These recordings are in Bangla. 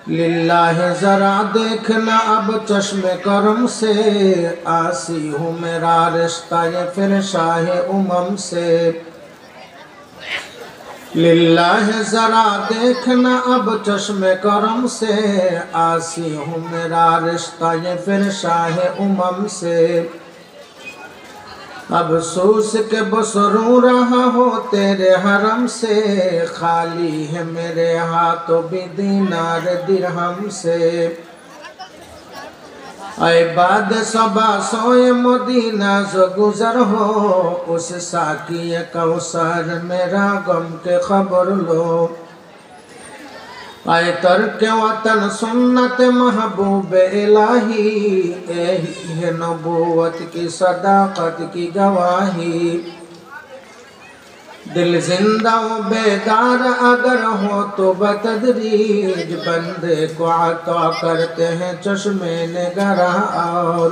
लिल्लाह जरा देखना अब चश्मे करम से, आसी हूँ मेरा रिश्ता ये फिर शाह उमम से। लिल्लाह जरा देखना अब चश्मे करम से, आसी हूँ मेरा रिश्ता ये फिर शाह उमम से। अफसोस के बस रो रहा हो तेरे हरम से, खाली है मेरे हाथों भी दीनार दिरहम से। ऐ बाद सबा सोए मदीना जो गुजर हो, उस साकी कौसर मेरा गम के खबर लो। आए तर्क वतन सुन्नत महबूब इलाही, यही है नबूवत की सदाकत की गवाही। दिल जिंदा बेदार अगर हो तो बतदरीज, बंदे को अता करते हैं चश्मे निगरां और।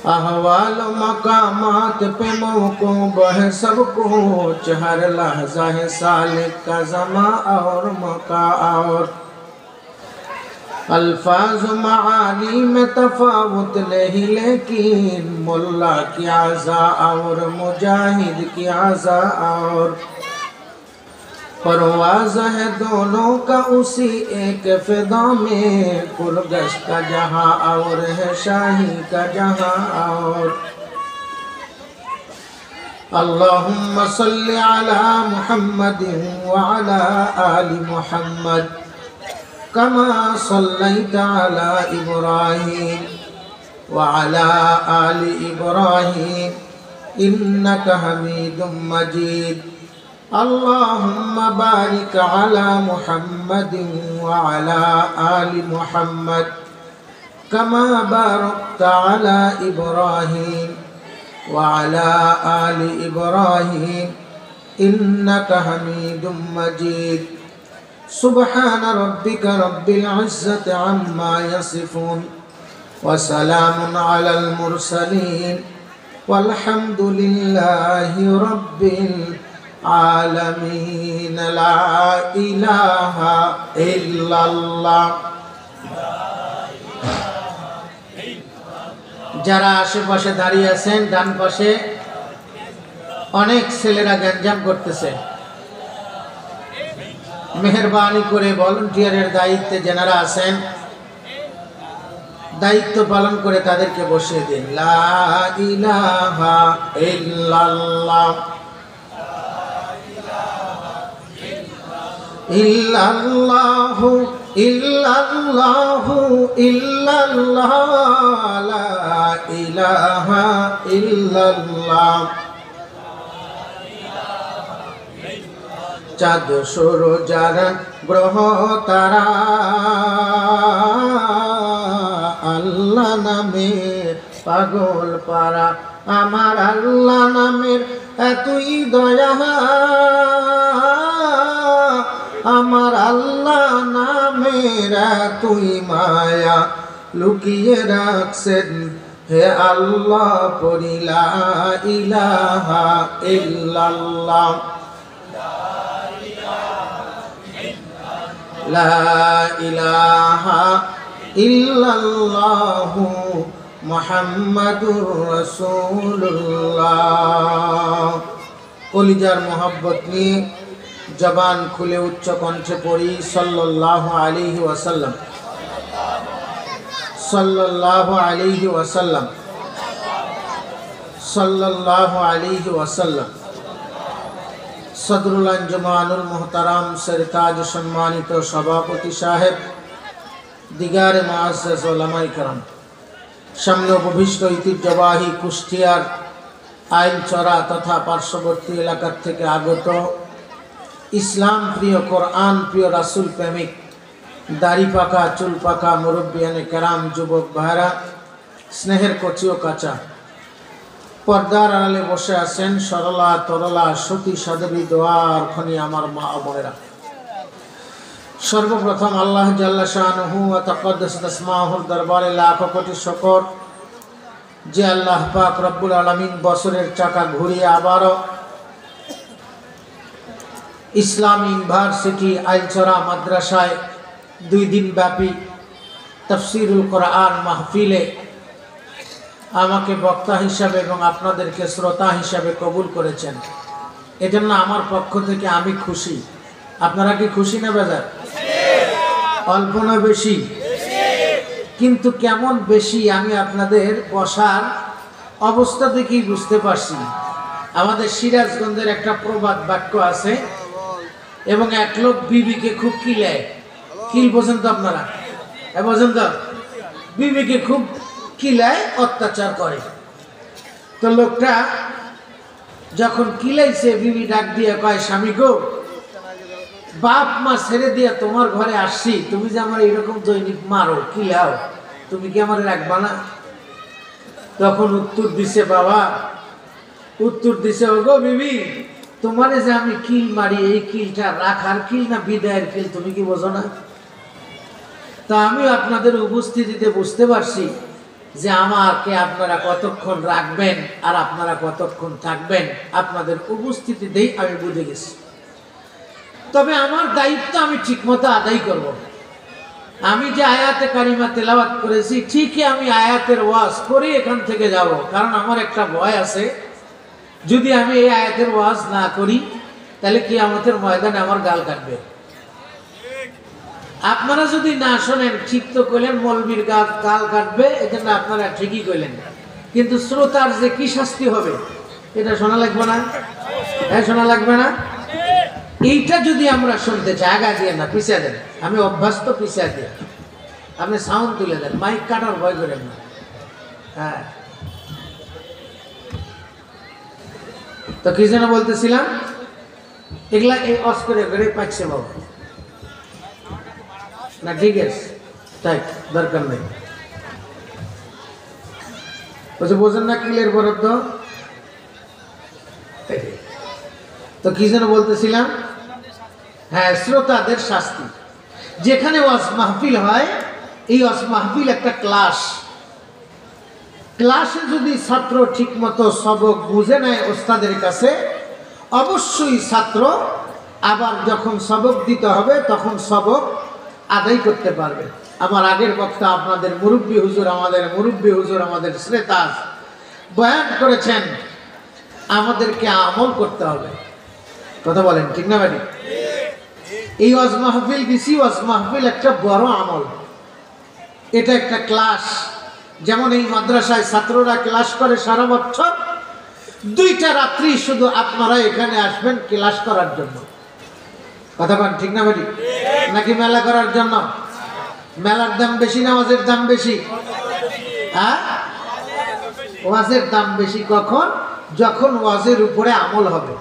अहवाल मकामात पे मौकूब है सब कुछ, हर लहजा है सालिक का ज़मा और मका और। अल्फाज मानी में तफावत नहीं, लेकिन मुल्ला की आज़ा और मुजाहिद की आज़ा और। परवाज़ है दोनों का उसी एक फिदा में, कुलगश का जहाँ और है शाही का जहाँ और। अल्लाहुम्मा सल्ली अला मुहम्मदिन व अला आलि मुहम्मद, कमा सल्लैता अला इब्राहीम व अला आलि इब्राहीम इन्नका हमीदुम मजीद। अल्लाहुम्मा बारिक अला मुहम्मदिन व अला आलि मुहम्मद, कमा बारकता अला इब्राहीम व अला आलि इब्राहीम इन्नका हमीदुम मजीद। सुब्हान रब्बिका रब्बिल इज़्ज़ति अम्मा यसिफून व सलामुन अलल मुरसलीन वल्हम्दुलिल्लाहि रब्बिल आलमीन। ला इलाहा इल्लल्लाह। যারা আশেপাশে দাঁড়িয়ে আছেন, ডান পাশে অনেক ছেলেরা গ্যাঞ্জাম করতেছে, মেহেরবানি করে ভলান্টিয়ারের দায়িত্বে যারা আছেন দায়িত্ব পালন করে তাদেরকে বসিয়ে দিন। লা ইলাহা ইল্লাল্লাহ ইল্লাল্লাহু ইল্লাল্লাহু ইল্লাল্লাহ, লা ইলাহা ইল্লাল্লাহ। চাঁদ সূরজ গ্রহ তারা আল্লাহ নামে পাগল পারা, আমার আল্লাহ নামের এতই দয়া, আমার আল্লাহ নামের এতই মায়া, লুকিয়ে রাখছেন হে আল্লাহ পড়ি লা ইলাহা ইল্লাল্লাহ। লা ইলাহা ইল্লাল্লাহু মুহাম্মাদুর রাসূলুল্লাহ। কলিজার মোহাব্বত নিয়ে জবান খুলে উচ্চ কণ্ঠে পড়ি সাল্লাল্লাহু আলাইহি ওয়াসাল্লাম, সাল্লাল্লাহু আলাইহি ওয়াসাল্লাম, সাল্লাল্লাহু আলাইহি ওয়াসাল্লাম। সদরুল আঞ্জুমানুল মুহতারাম সরতাজ সম্মানিত সভাপতি সাহেব, দিগারে মুআজ্জাজ উলামায়ে কেরাম, সামনে উপবিষ্ট ঐতিহ্যবাহী কুষ্টিয়ার আইলচরা তথা পার্শ্ববর্তী এলাকার থেকে আগত ইসলাম প্রিয়, কোরআন প্রিয়, রাসূল প্রেমিক, দাড়ি পাকা চুল পাকা মুরব্বিয়ানে কেরাম, যুবক ভাইরা, স্নেহের কচি ও কাঁচা, পর্দার আড়ালে বসে আছেন সরলা তরলা সতী সাধবী দোয়ার খনি আমার মা ও বোনেরা। সর্বপ্রথম আল্লাহ জাল্লা শানুহু ওয়া তাকাদ্দাসাত আসমাউহুর দরবারে লাখ কোটি শুকর, যে আল্লাহ পাক রব্বুল আলামিন বছরের চাকা ঘুরিয়ে আবারও ইসলামী ইউনিভার্সিটি আইলচরা মাদ্রাসায় 2 দিন ব্যাপী তাফসীরুল কোরআন মাহফিলে আমাকে বক্তা হিসাবে এবং আপনাদেরকে শ্রোতা হিসাবে কবুল করেছেন। এজন্য আমার পক্ষ থেকে আমি খুশি। আপনারা কি খুশি না বেজার? অল্প না বেশি? কিন্তু কেমন বেশি আমি আপনাদের বসার অবস্থা দেখেই বুঝতে পারছি। আমাদের সিরাজগঞ্জের একটা প্রবাদ বাক্য আছে, এবং এক লোক বিবিকে খুব কিলায়। কিল বোঝেন তো আপনারা? বোঝেন তো? বিবিকে খুব কিলায়, অত্যাচার করে। তো লোকটা যখন কিলাইছে, বিবি ডাক দিয়ে কয়, স্বামী গো, বাপ মা ছেড়ে দিয়ে তোমার ঘরে আসছি, তুমি যে আমার এইরকম দৈনিক মারো, কিলাও, তুমি কি আমার রাখবা না? তখন উত্তর দিছে, বাবা উত্তর দিছে, ওগো বিবি, তোমারে যে আমি কিল মারি, এই কিলটা রাখার কিল না বিদায়ের কিল, তুমি কি বোঝো না? তা আমি আপনাদের উপস্থিতিতে বুঝতে পারছি যে আমাকে আপনারা কতক্ষণ রাখবেন আর আপনারা কতক্ষণ থাকবেন, আপনাদের উপস্থিতিতেই আমি বুঝে গেছি। তবে আমার দায়িত্ব আমি ঠিকমতো আদায় করব। আমি যে আয়াতে কারিমা তেলাওয়াত করেছি, ঠিকই আমি আয়াতের ওয়াজ করে এখান থেকে যাব, কারণ আমার একটা ভয় আছে, যদি আমি এই আয়াতের ওয়াজ না করি তাহলে কিয়ামতের ময়দানে আমার গাল কাটবে। আপনারা যদি না শোনেন, ঠিক তো কইলেন মৌলবীর গাল কাটবে, এজন্য আপনারা ঠিকই কইলেন, কিন্তু শ্রোতার যে কি শাস্তি হবে এটা শোনা লাগবে না? হ্যাঁ, শোনা লাগবে না? এইটা যদি আমরা শুনতে চাই, আগা দিয়ে না, পিছিয়ে দেন। আমি অভ্যস্ত, পিছিয়ে দিয়ে আপনি সাউন্ড তুলে দেন, মাইক কাটার ভয় করেন না। হ্যাঁ, তো কি যেন বলতেছিলাম, এগুলা এই অস্করে করে পাচ্ছে বাবা না, ঠিক আছে, তাই দরকার নেই। বোঝেন না কিলের বরাদ্দ? তো কি যেন বলতেছিলাম, হ্যাঁ, শ্রোতাদের শাস্তি। যেখানে ওয়াজ মাহফিল হয়, এই ওয়াজ মাহফিল একটা ক্লাস। ক্লাসে যদি ছাত্র ঠিকমতো সবক বুঝে নেয় ওস্তাদের কাছে, অবশ্যই ছাত্র আবার যখন সবক দিতে হবে তখন সবক আদায় করতে পারবে। আমার আগের বক্তা আপনাদের মুরব্বী হুজুর, আমাদের শ্রেতাজ বয়ান করেছেন, আমাদেরকে আমল করতে হবে। কথা বলেন, ঠিক না ভাই? এই ওয়াজ মাহফিল, বিসি ওয়াজ মাহফিল একটা বড় আমল, এটা একটা ক্লাস। যেমন এই মাদ্রাসায় ছাত্ররা ক্লাস করে সারা বছর, 2টা রাত্রি শুধু আপনারা এখানে আসবেন ক্লাস করার জন্য। কথা বলেন, ঠিক না ভাই? নাকি মেলা করার জন্য? মেলার দাম বেশি না ওয়াজের দাম বেশি? হ্যাঁ, ওয়াজের দাম বেশি কখন? যখন ওয়াজের উপরে আমল হবে।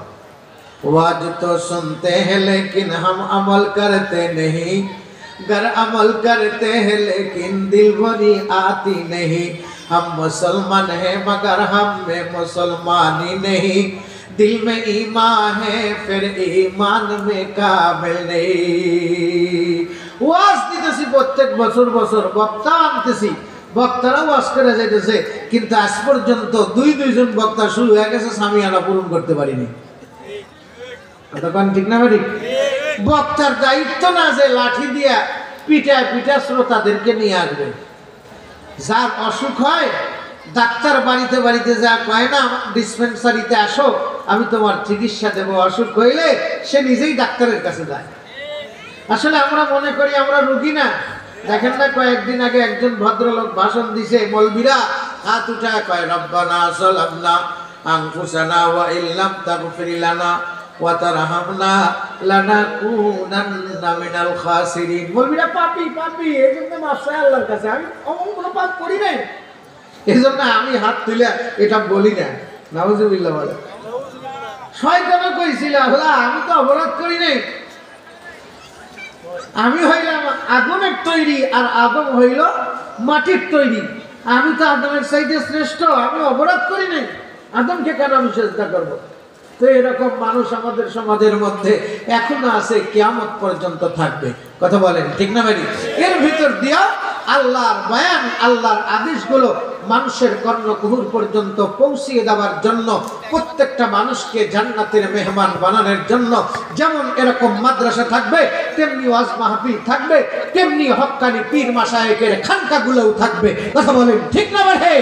वाज तो सुनते हैं लेकिन हम अमल करते नहीं, गर अमल करते हैं लेकिन दिल भरी आती नहीं, हम मुसलमान हैं मगर हम में मुसलमानी नहीं, दिल में ईमान है फिर ईमान में काबिल नहीं। ওয়াজ দিতেছি প্রত্যেক বছর বক্তা আনতেছি, বক্তারা ওয়াজ করে যাইতেছে, কিন্তু আজ পর্যন্ত 2জন বক্তা শুরু হয়ে গেছে, সামিয়ানা পূরণ করতে পারিনি। তখন ঠিক না ভাই? বক্তার দায়িত্ব না যে লাঠি দিয়া পিটা শ্রোতাদেরকে নিয়ে আসবে। যার অসুখ হয়, ডাক্তার বাড়িতে যা কয় না, ডিসপেন্সারিতে আসো, আমি তোমার চিকিৎসা দেবো। অসুখ হইলে সে নিজেই ডাক্তারের কাছে যায়। আসলে আমরা মনে করি আমরা রোগী না। দেখেন না, কয়েকদিন আগে একজন ভদ্রলোক ভাষণ দিছে, মৌলবীরা হাত উঠায় কয়, রব্বানা যালামনা আনফুসানা ওয়া ইল্লাম তাগফির লানা ওয়া তারহামনা লানাকুনান্না মিনাল খাসিরিন। মৌলবীরা পাপী, এজন্য মাফ চাই আল্লাহর কাছে। আমি অমন কোনো পাপ করি নাই, এজন্য আমি হাত তুলে এটা বলি না। নাউজুবিল্লাহ বলে। শয়তানও কইছিল, আল্লাহ আমি তো অপরাধ করি নাই, আমি হইলাম আগুনের তৈরি আর আদম হইল মাটির তৈরি, আমি তো আদমের চাইতে শ্রেষ্ঠ, আমি অপরাধ করি নাই, আদমকে কেন আমি সেজদা করবো? তো এরকম মানুষ আমাদের সমাজের মধ্যে এখনো আছে, কিয়ামত পর্যন্ত থাকবে। কথা বলেন, ঠিক না ভাই? এর ভিতর দিয়া আল্লাহর বয়ান, আল্লাহর আদেশগুলো মানুষের কর্ণকুহুর পর্যন্ত পৌঁছিয়ে দেওয়ার জন্য, প্রত্যেকটা মানুষকে জান্নাতের মেহমান বানানোর জন্য যেমন এরকম মাদ্রাসা থাকবে, তেমনি ওয়াজ মাহফিল থাকবে, তেমনি হক্কানি পীর মাশায়েখের খানকাগুলোও থাকবে। কথা বলেন ঠিক না ভাই?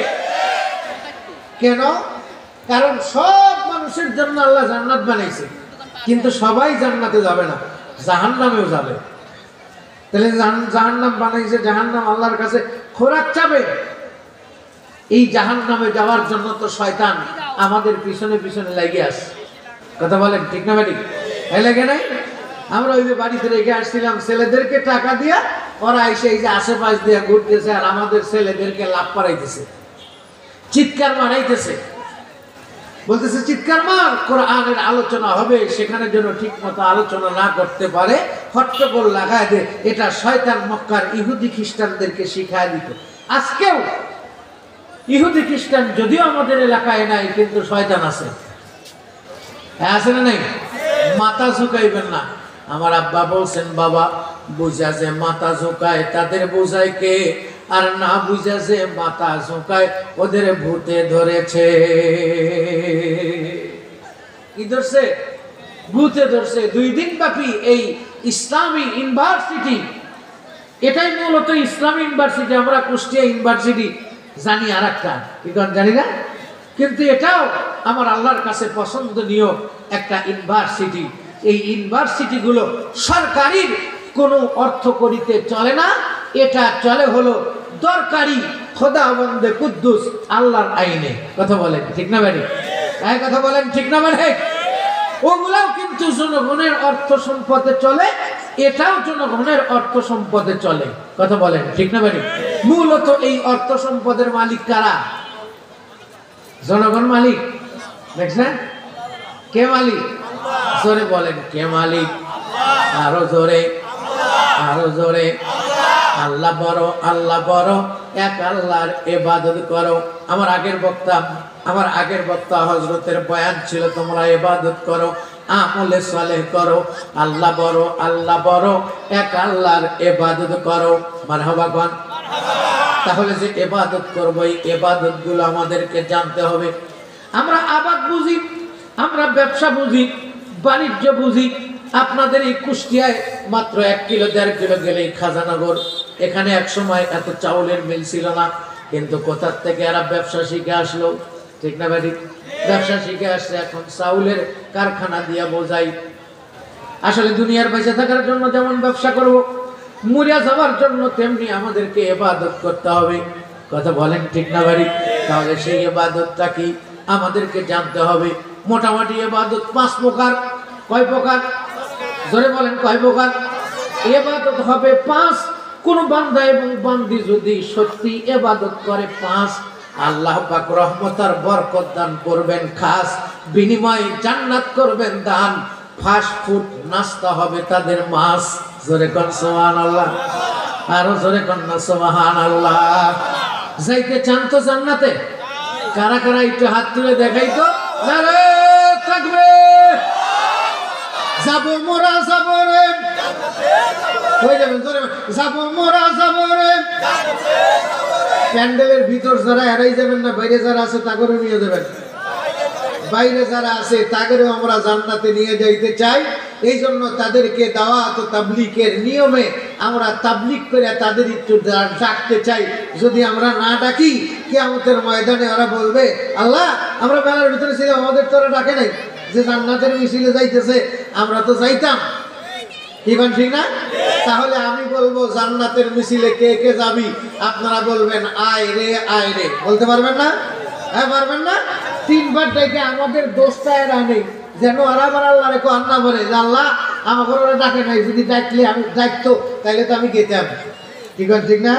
কেন? কারণ সব মানুষের জন্য আল্লাহ জান্নাত বানাইছে, কিন্তু সবাই জান্নাতে যাবে না, জাহান্নামেও যাবে। তাহলে জাহান্নাম বানাইছে, জাহান্নাম আল্লাহর কাছে খোরাক চাবে। এই জাহান্নামে যাওয়ার জন্য তো শয়তান আমাদের পিছনে পিছনে লেগে আসে। কথা বলেন ঠিক না ভাই? এই লেগে নাই? আমরা ওই যে বাড়িতে রেখে আসছিলাম, ছেলেদেরকে টাকা দিয়া ওরা এসে এই যে আশেপাশ দিয়ে ঘুরতেছে আর আমাদের ছেলেদেরকে লাভ পাড়াইতেছে, চিৎকার মারাইতেছে, বলতেছে চিৎকার মার, কোরআনের আলোচনা হবে, সেখানে যেন ঠিক মতো আলোচনা না করতে পারে, হট্টগোল লাগায় দে। এটা শয়তান মক্কার ইহুদি খ্রিস্টানদেরকে শিখায় দিত। আজকেও ইহুদি খ্রিস্টান যদিও আমাদের এলাকায় নাই, কিন্তু শয়তান আছে, আছে না নাই? মাথা ঝুঁকাইবেন না। আমার আব্বা বলছেন, বাবা বুঝা যে মাথা ঝুঁকায় তাদের বোঝায় কে, আর না বুঝা যে মাথা ঝুঁকায় ওদের ভূতে ধরেছে। কি ধরছে? ভূতে ধরছে। 2 দিন ব্যাপী এই ইসলামী ইউনিভার্সিটি, এটাই মূলত ইসলামী ইউনিভার্সিটি। আমরা কুষ্টিয়া ইউনিভার্সিটি জানি আর একটা, এখন জানি না, কিন্তু এটাও আমার আল্লাহর কাছে পছন্দনীয় একটা ইউনিভার্সিটি। এই ইউনিভার্সিটিগুলো সরকারির কোনো অর্থ করিতে চলে না, এটা চলে হলো দরকারি খোদাবন্দে কুদ্দুস আল্লাহর আইনে। কথা বলেন ঠিক না ভাই? এই কথা বলেন ঠিক না ভাই? ওগুলাও কিন্তু জনগণের অর্থ সম্পদে চলে, এটাও জনগণের অর্থ সম্পদে চলে। কথা বলেন ঠিক না ভাই? মূলত এই অর্থ সম্পদের মালিক কারা? জনগণ মালিক। দেখছেন কে মালিক? জোরে বলেন কে মালিক? আরো জোরে, আরো জোরে। আল্লাহ বড়, আল্লাহ বড়, এক আল্লাহর ইবাদত করো। আমার আগের বক্তা হযরতের বয়ান ছিল, তোমরা ইবাদত করো, আমলে সালেহ করো, আল্লাহ বড়, আল্লাহ বড়, এক আল্লাহর ইবাদত করো। মারহাবা কোন? তাহলে যে ইবাদত করব, এই ইবাদতগুলো আমাদেরকে জানতে হবে। আমরা আবাদ বুঝি, আমরা ব্যবসা বুঝি, বাণিজ্য বুঝি। আপনাদের এই কুষ্টিয়ায় মাত্র 1 কিলো 1.5 কিলো গেলেই খাজানগর। এখানে এক সময় এত চাউলের মিল ছিল না, কিন্তু কোথা থেকে এরা ব্যবসা শিখে আসলো? ঠিক না ভাই? ব্যবসা শিখে আসছে, এখন চাউলের কারখানা দিয়া বোঝাই। আসলে দুনিয়ার বেঁচে থাকার জন্য যেমন ব্যবসা করব, মরিয়া যাওয়ার জন্য তেমনি আমাদেরকে ইবাদত করতে হবে। কথা বলেন ঠিক না ভাই? তাহলে সেই ইবাদতটা কি আমাদেরকে জানতে হবে। মোটামুটি ইবাদত 5 প্রকার। কয় প্রকার? জোরে বলেন কয় প্রকার? ইবাদত হবে 5। কোন বান্দা এবং বান্দি যদি সত্যি ইবাদত করে 5, আল্লাহ পাক রহমত আর বরকত দান করবেন খাস, বিনিময়ে জান্নাত করবেন দান। ফাস্ট ফুড নাস্তা হবে তাদের মাস। জোরে কোন সুবহানাল্লাহ, আরো জোরে কোন না সুবহানাল্লাহ। যাইতে চান তো জান্নাতে? কারা কারা একটু হাত তুলে দেখাই তো। নারে তাকবীর। যাবো মোরা যাবো রে, হয়ে যাবেন জোরে, যাবো মোরা যাবো রে। প্যান্ডেলের ভিতর যারা এড়াই যাবেন না, বাইরে যারা আছে তাদেরও নিয়ে যাবেন। বাইরে যারা আছে তাদেরও আমরা জান্নাতে নিয়ে যাইতে চাই। এই জন্য তাদেরকে দাওয়াত ও তাবলীগের নিয়মে আমরা তাবলীগ করে তাদের একটু ডাকতে চাই। যদি আমরা না ডাকি, কিয়ামতের ময়দানে ওরা বলবে, আল্লাহ আমরা মেলার ভিতরে ছিলাম, আমাদের তো ওরা ডাকে নাই, যে জান্নাতের মিছিলে যাইতেছে আমরা তো যাইতাম। ঠিক না? তাহলে আমি বলবো জান্নাতের মিছিলে কে কে যাবি? আপনারা বলবেন আয় রে, আয় রে। বলতে পারবেন না? হ্যাঁ পারবেন না? 3 বার ডেকে আমাদের দোষটা এরা নেই, যেন আর আবার আল্লাহ রেখো আন্না বলে, আল্লাহ আমাকে ওরা ডাকে নাই, যদি ডাকলে আমি ডাকতো তাইলে তো আমি গেতাম। ঠিক না?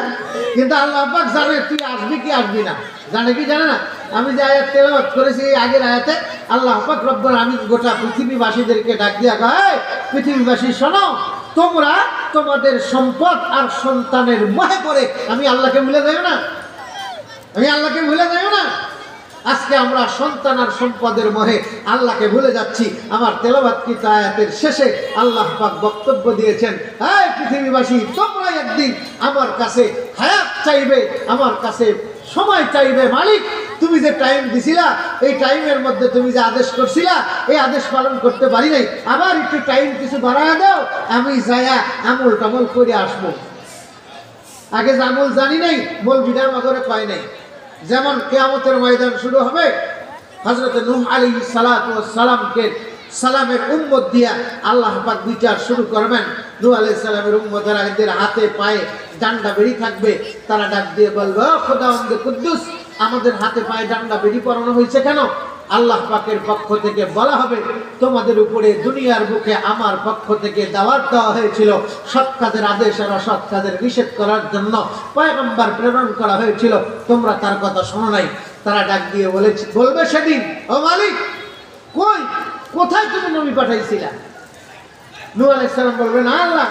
কিন্তু আল্লাহ পাক জানে তুই আসবি কি আসবি না। জানে কি জানে না? আমি যে আয়াত তেলাওয়াত করেছি এই আগের আয়াতে, আল্লাহ পাক রব্বুল আলামিন গোটা পৃথিবীবাসীদেরকে ডাক দিয়া কয়, পৃথিবীবাসী শোনো, তোমরা তোমাদের সম্পদ আর সন্তানের মোহে পড়ে আমি আল্লাহকে ভুলে যাই না, আমি আল্লাহকে ভুলে যাই না। আজকে আমরা সন্তান আর সম্পদের মোহে আল্লাহকে ভুলে যাচ্ছি। আমার তেলাওয়াতকৃত আয়াতের শেষে আল্লাহ পাক বক্তব্য দিয়েছেন, এই পৃথিবীবাসী, তোমরা একদিন আমার কাছে হায়াত চাইবে, আমার কাছে সময় চাইবে। মালিক তুমি যে টাইম দিছিলা, এই টাইমের মধ্যে তুমি যে আদেশ করছিলা, এই আদেশ পালন করতে পারি নাই, আবার একটু টাইম কিছু বাড়ায় দাও, আমি যায়া আমল টামল করে আসবো। আগে যে আমল জানি নাই, মৌলবীরা মগরে কয় নাই। যেমন কিয়ামতের ময়দান শুরু হবে, হযরত নূহ আলাইহিস সালাতু ওয়াস সালামকে সালামের উম্মত দিয়া আল্লাহ পাক বিচার শুরু করবেন। নূহ আলাইহিস সালামের উম্মতেরা এদের হাতে পায়ে ডান্ডা বেড়ি থাকবে, তারা ডাক দিয়ে বলবে, ও খোদাওয়ান্দে কুদ্দুস, আমাদের হাতে পায়ে ডান্ডা বেড়ি পরানো হয়েছে কেন? আল্লাহ পাকের পক্ষ থেকে বলা হবে, তোমাদের উপরে দুনিয়ার বুকে আমার পক্ষ থেকে দাওয়াত দেওয়া হয়েছিল, সৎ কাজের আদেশ আর অসৎ কাজের নিষেধ করার জন্য পয়গম্বর প্রেরণ করা হয়েছিল, তোমরা তার কথা শোনো নাই। তারা ডাক দিয়ে বলবে সেদিন, ও মালিক, কই কোথায় তুমি নবী পাঠাইছিলা? নূহ আলাইহিস সালাম বলবে, না আল্লাহ,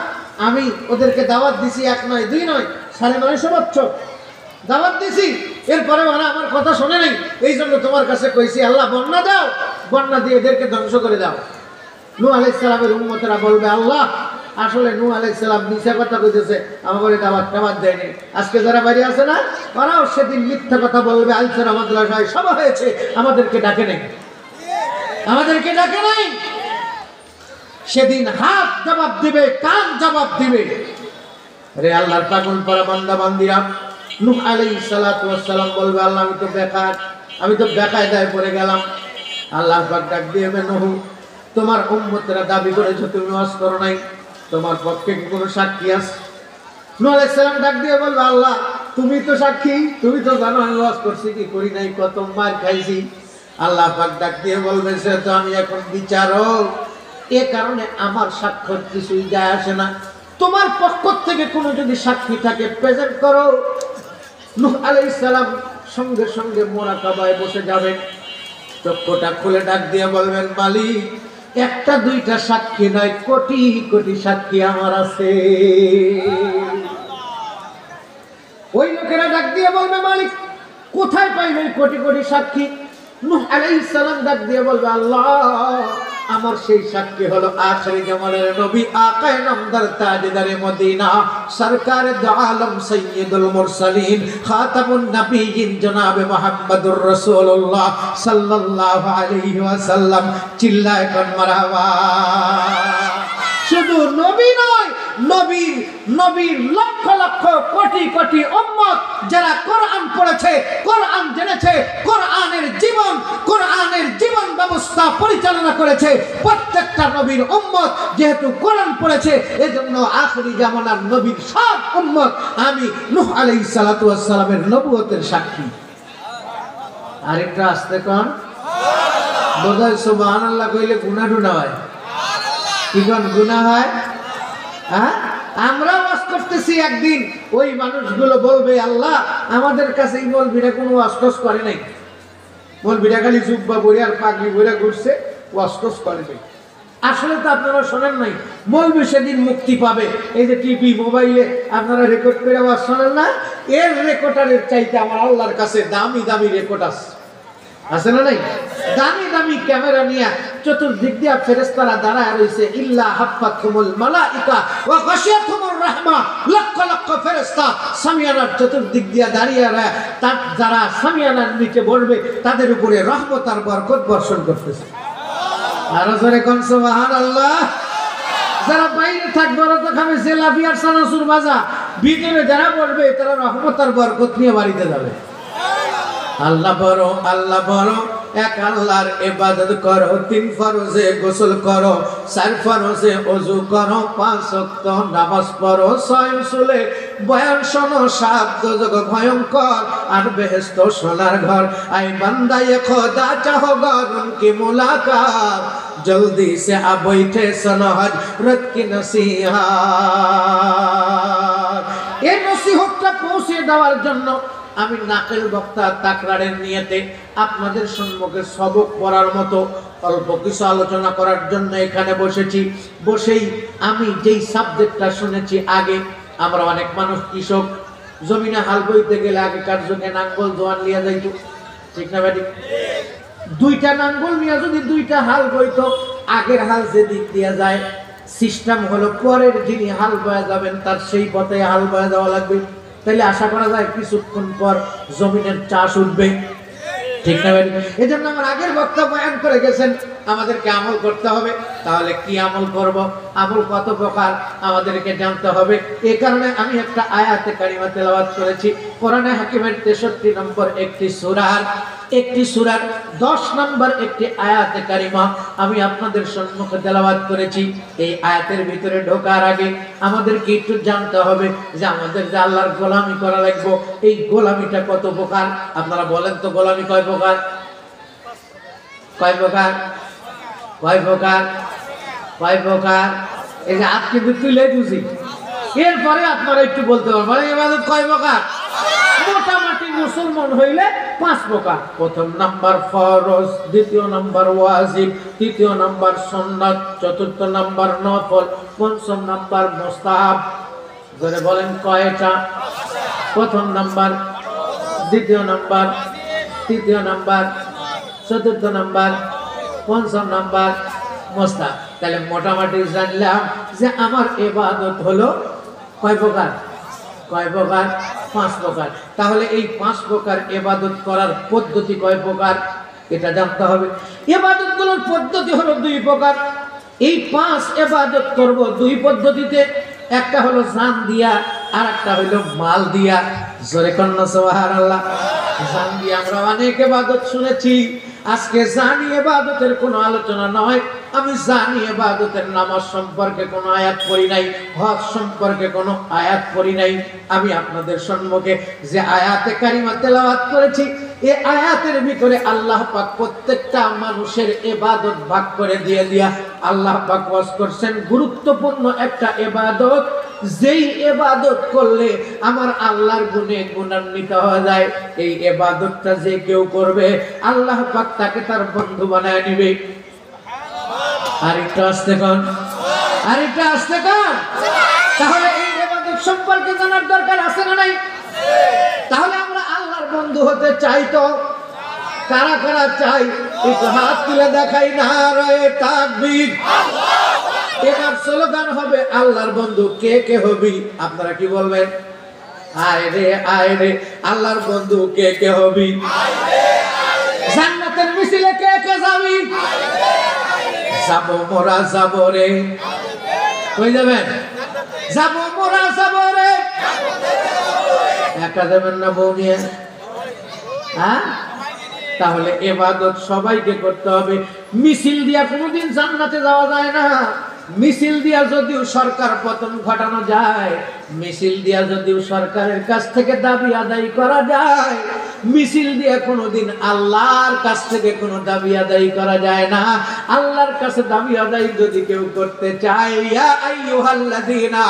আমি ওদেরকে দাওয়াত দিছি 1 নয় 2 নয় 950 বছর দাওয়াত দিছি, এরপরে ওরা আমার কথা শোনে নাই, এই জন্য তোমার কাছে কইছি আল্লাহ বন্যা দাও, বন্যা দিয়ে এদেরকে ধ্বংস করে দাও। নূহ আলাইহিস সালামের উম্মতেরা বলবে, আল্লাহ আসলে নূহ আলাইহিস সালাম মিথ্যা কথা কইতেছে, আমাদের দাওয়াত দেয়নি। আজকে যারা বাইরে আছে না, ওরাও সেদিন মিথ্যা কথা বলবে, আলসারা মাদ্রাসায় সভা হয়েছে, আমাদেরকে ডাকে নাই, আমাদেরকে ডাকে নাই। সেদিন হাত জবাব দিবে, কান জবাব দিবে। রে আল্লাহর পাগল পারা বান্দা বান্দিরা, নূহ আলাইহিস সালাতু ওয়াস সালাম বলবে, আল্লাহ আমি তো বেকায়দায় পড়ে গেলাম। আল্লাহ পাক ডাক দিয়ে, নূহ, তোমার উম্মতরা দাবি করেছে তুমি ওয়াজ করো নাই, তোমার পক্ষে কি কোনো সাক্ষী আছে? নূহ আলাইহিস সালাম ডাক দিয়ে বলবে, আল্লাহ তুমি তো সাক্ষী, তুমি তো জানো আমি ওয়াজ করছি কি করি নাই, কত মার খাইছি। আল্লাহ পাক ডাক দিয়ে বলবে, সে তো আমি এখন বিচারক, এ কারণে আমার সাক্ষ্য কিছুই যায় আসে না, তোমার পক্ষ থেকে কোনো যদি সাক্ষী থাকে প্রেজেন্ট করো। নূহ আলাইহিস সালাম সঙ্গে সঙ্গে মুরাকাবায় বসে যাবেন, চক্ষুটা খুলে ডাক দিয়ে বলবেন, মালিক, 1টা 2টা সাক্ষী নয়, কোটি কোটি সাক্ষী আমার আছে। ওই লোকেরা ডাক দিয়ে বলবে, মালিক কোথায় পাইবে কোটি কোটি সাক্ষী? নূহ আলাইহিস সালাম ডাক দিয়ে বলবে, আল্লাহ আমার সেই সাক্ষী হলো আখিরি জামানের নবী, আকায়ে নামদার তাজদারে মদিনা, সরকারে দু আলম সাইয়্যিদুল মুরসালিন, খাতামুন নবিয়্যিন জনাবে মুহাম্মদুর রাসূলুল্লাহ সাল্লাল্লাহু আলাইহি ওয়াসাল্লাম। চিল্লায় কোন মারহাবা। শুধু নবী নয়, নবীর লক্ষ লক্ষ কোটি কোটি উম্মত যারা কোরআন পড়েছে, কোরআন জেনেছে, কোরআনের জীবন ব্যবস্থা পরিচালনা করেছে, প্রত্যেকটা নবীর উম্মত যেহেতু কোরআন পড়েছে, এজন্য আখিরি জামানার নবীর সব উম্মত আমি নূহ আলাইহিস সালাতু ওয়াস সালামের নবুয়তের সাক্ষী। আরেকটা আসতে কোন বোধহয় সুবহানাল্লাহ কইলে গুনাহ টুনা হয়, কি কোন গুনাহ হয়? হ্যাঁ, আমরা ওয়াজ করতেছি, একদিন ওই মানুষগুলো বলবে, আল্লাহ আমাদের কাছে এই মৌলবীরা কোনো ওয়াজ করে নাই, মৌলবীরা খালি জুব্বা পরে আর পাগড়ি পরে ঘুরছে, ওয়াজ করে নাই। আসলে তো আপনারা শোনেন নাই, মৌলবী সেদিন মুক্তি পাবে, এই যে টিভি মোবাইলে আপনারা রেকর্ড করে ওয়াজ শোনেন না, এর রেকর্ডারের চাইতে আমার আল্লাহর কাছে দামি দামি রেকর্ড আছে না নাই? দামি দামি ক্যামেরা নিয়ে চতুর্দিক দিয়ে ফেরেশতারা দাঁড়ায় রয়েছে, ইল্লা হাফাতুমুল মালাইকা ওয়া গাশিয়াতুমুর রাহমা, লক্ষ লক্ষ ফেরেশতা সামিয়ানার চতুর্দিক দিয়ে দাঁড়িয়ে রয়ে, তার যারা সামিয়ানার নিচে বসবে তাদের উপরে রহমত আর বরকত বর্ষণ করতেছে। আর জোরে কোন সুবহানাল্লাহ। যারা বাইরে থাকবে ওরা তো খাবে জিলাপি আর সানাসুর ভাজা, ভিতরে যারা বসবে তারা রহমত আর বরকত নিয়ে বাড়িতে যাবে। আল্লাহ বড়, এক আল্লাহর ইবাদত করো, 3 ফরজে গোসল করো, 4 ফরজে ওযু করো, 5 ওয়াক্ত নামাজ পড়ো, 6 উসুলে বয়ান শোনো, 7 দোজখ ভয়ঙ্কর আর বেহেশত সোনার ঘর। আই বান্দা এ খোদা চাহো গর উনকি মুলাকাত, জলদি সে আ বৈঠে শোনো হযরত কি নসিহত। এই নসিহতটা পৌঁছে দেওয়ার জন্য আমি নাকেল বক্তা তাকরারের নিয়তে আপনাদের সম্মুখে সবক পড়ার মতো অল্প কিছু আলোচনা করার জন্য এখানে বসেছি। বসেই আমি যেই সাবজেক্টটা শুনেছি, আগে আমরা অনেক মানুষ কৃষক, জমিনে হাল বইতে গেলে আগেকার যুগে নাঙ্গল জোয়ান নিয়ে যাইতো, ঠিক না ভাই? 2টা নাঙ্গল নিয়ে যদি 2টা হাল বইতো, আগের হাল যে দিক দিয়ে যায়, সিস্টেম হলো পরের যিনি হাল বয়ে যাবেন তার সেই পথে হাল বয়ে যাওয়া লাগবে, তাহলে আশা করা যায় কিছুক্ষণ পর জমিনের চাষ উঠবে, ঠিক না? এই জন্য আমার আগের বক্তা বয়ান করে গেছেন আমাদেরকে আমল করতে হবে। তাহলে কি আমল করব? আমল কত প্রকার আমাদেরকে জানতে হবে। এই কারণে আমি একটা আয়াতে কারিমা তেলাওয়াত করেছি কোরআনে হাকিমের 63 নম্বর একটি সূরার 10 নম্বর একটি আয়াতে কারিমা আমি আপনাদের সম্মুখে তেলাওয়াত করেছি। এই আয়াতের ভিতরে ঢোকার আগে আমাদেরকে একটু জানতে হবে যে আমাদের যে আল্লাহর গোলামি করা লাগবে, এই গোলামিটা কত প্রকার। আপনারা বলেন তো গোলামি কয় প্রকার? কয় প্রকার? কয় প্রকার? কয় প্রকার? এই যে আজকে তুলে বুঝি, এরপরে আপনারা একটু বলতে পারবেন ইবাদত কয় প্রকার। মোটামুটি মুসলমান হইলে 5 প্রকার। প্রথম নাম্বার ফরজ, দ্বিতীয় নাম্বার ওয়াজিব, তৃতীয় নাম্বার সুন্নাত, চতুর্থ নাম্বার নফল, পঞ্চম নাম্বার মুস্তাহাব। ধরে বলেন কয়টা? প্রথম নাম্বার, দ্বিতীয় নাম্বার, তৃতীয় নাম্বার, চতুর্থ নাম্বার, পঞ্চম নাম্বার মুস্তাহাব। তাহলে মোটামুটি জানলাম যে আমার ইবাদত হলো কয় প্রকার? কয় প্রকার? 5 প্রকার। তাহলে এই 5 প্রকার ইবাদত করার পদ্ধতি কয় প্রকার এটা জানতে হবে। ইবাদতগুলোর পদ্ধতি হলো 2 প্রকার। এই 5 ইবাদত করব 2 পদ্ধতিতে। একটা হলো জান দিয়া, আর একটা হলো মাল দিয়া। জোরে কন্না সুবহানাল্লাহ। জান দিয়ে আমরা অনেক ইবাদত শুনেছি, আজকে জানি ইবাদতের কোনো আলোচনা নয়। আমি জানি ইবাদতের নামাজ সম্পর্কে কোনো আয়াত পড়ি নাই, হজ সম্পর্কে কোনো আয়াত পড়ি নাই। আমি আপনাদের সম্মুখে যে আয়াতে কারিমা তেলাওয়াত করেছি, এই আয়াতের ভিতরে আল্লাহ পাক প্রত্যেকটা মানুষের ইবাদত ভাগ করে দিয়া আল্লাহ পাক ওয়াজ করছেন গুরুত্বপূর্ণ একটা ইবাদত, যেই ইবাদত করলে আমার আল্লাহর গুণে গুণান্বিত হওয়া যায়। এই ইবাদতটা যে কেউ করবে আল্লাহ পাক তাকে তার বন্ধু বানায় নিবে। আরেকটা আসতে কোন, আরেকটা আসতে কোন। তাহলে এই ইবাদত সম্পর্কে জানার দরকার আছে না নাই? তাহলে আমরা আল্লাহর বন্ধু হতে চাই তো কারা কারা চাই? একটু হাত তুলে দেখাই না রে তাকবীর। এবার স্লোগান হবে আল্লাহর বন্ধু কে কে হবি? আপনারা কি বলবেন? আয় রে আল্লাহর বন্ধু কে কে হবি? জান্নাতের মিছিলে কে কে যাবি? যাব মোরা যাব রে। কই যাবেন? যাব মোরা যাব রে। একা যাবেন না বউ নিয়ে? হ্যাঁ, তাহলে ইবাদত সবাইকে করতে হবে। মিছিল দিয়া কোনোদিন জান্নাতে যাওয়া যায় না। মিছিল দিয়া যদিও সরকার পতন ঘটানো যায়, মিছিল দিয়া যদিও সরকারের কাছ থেকে দাবি আদায় করা যায়, মিছিল দিয়া কোনোদিন আল্লাহর কাছ থেকে কোনো দাবি আদায় করা যায় না। আল্লাহর কাছে দাবি আদায় যদি কেউ করতে চায়, ইয়া আইয়ুহাল্লাযীনা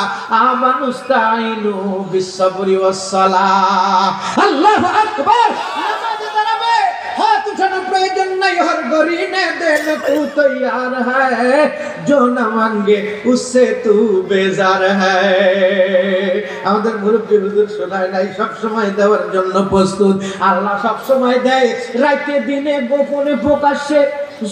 আমানুস্তাঈনু বিস-সাবরি ওয়াস-সালাহ। আল্লাহু আকবার। নামাজে দাঁড়াবে, হাত উঠানোর প্রয়োজন নাই। হর গরিনে দেন তু তৈয়ার হ্যায়, जो न मांगे उससे तू बेजार है। আমাদের মুরব্বী হুজুর শোনায় নাই, সব সময় দেওয়ার জন্য প্রস্তুত। আল্লাহ সব সময় দেয়, রাতে দিনে গোপনে প্রকাশ্যে।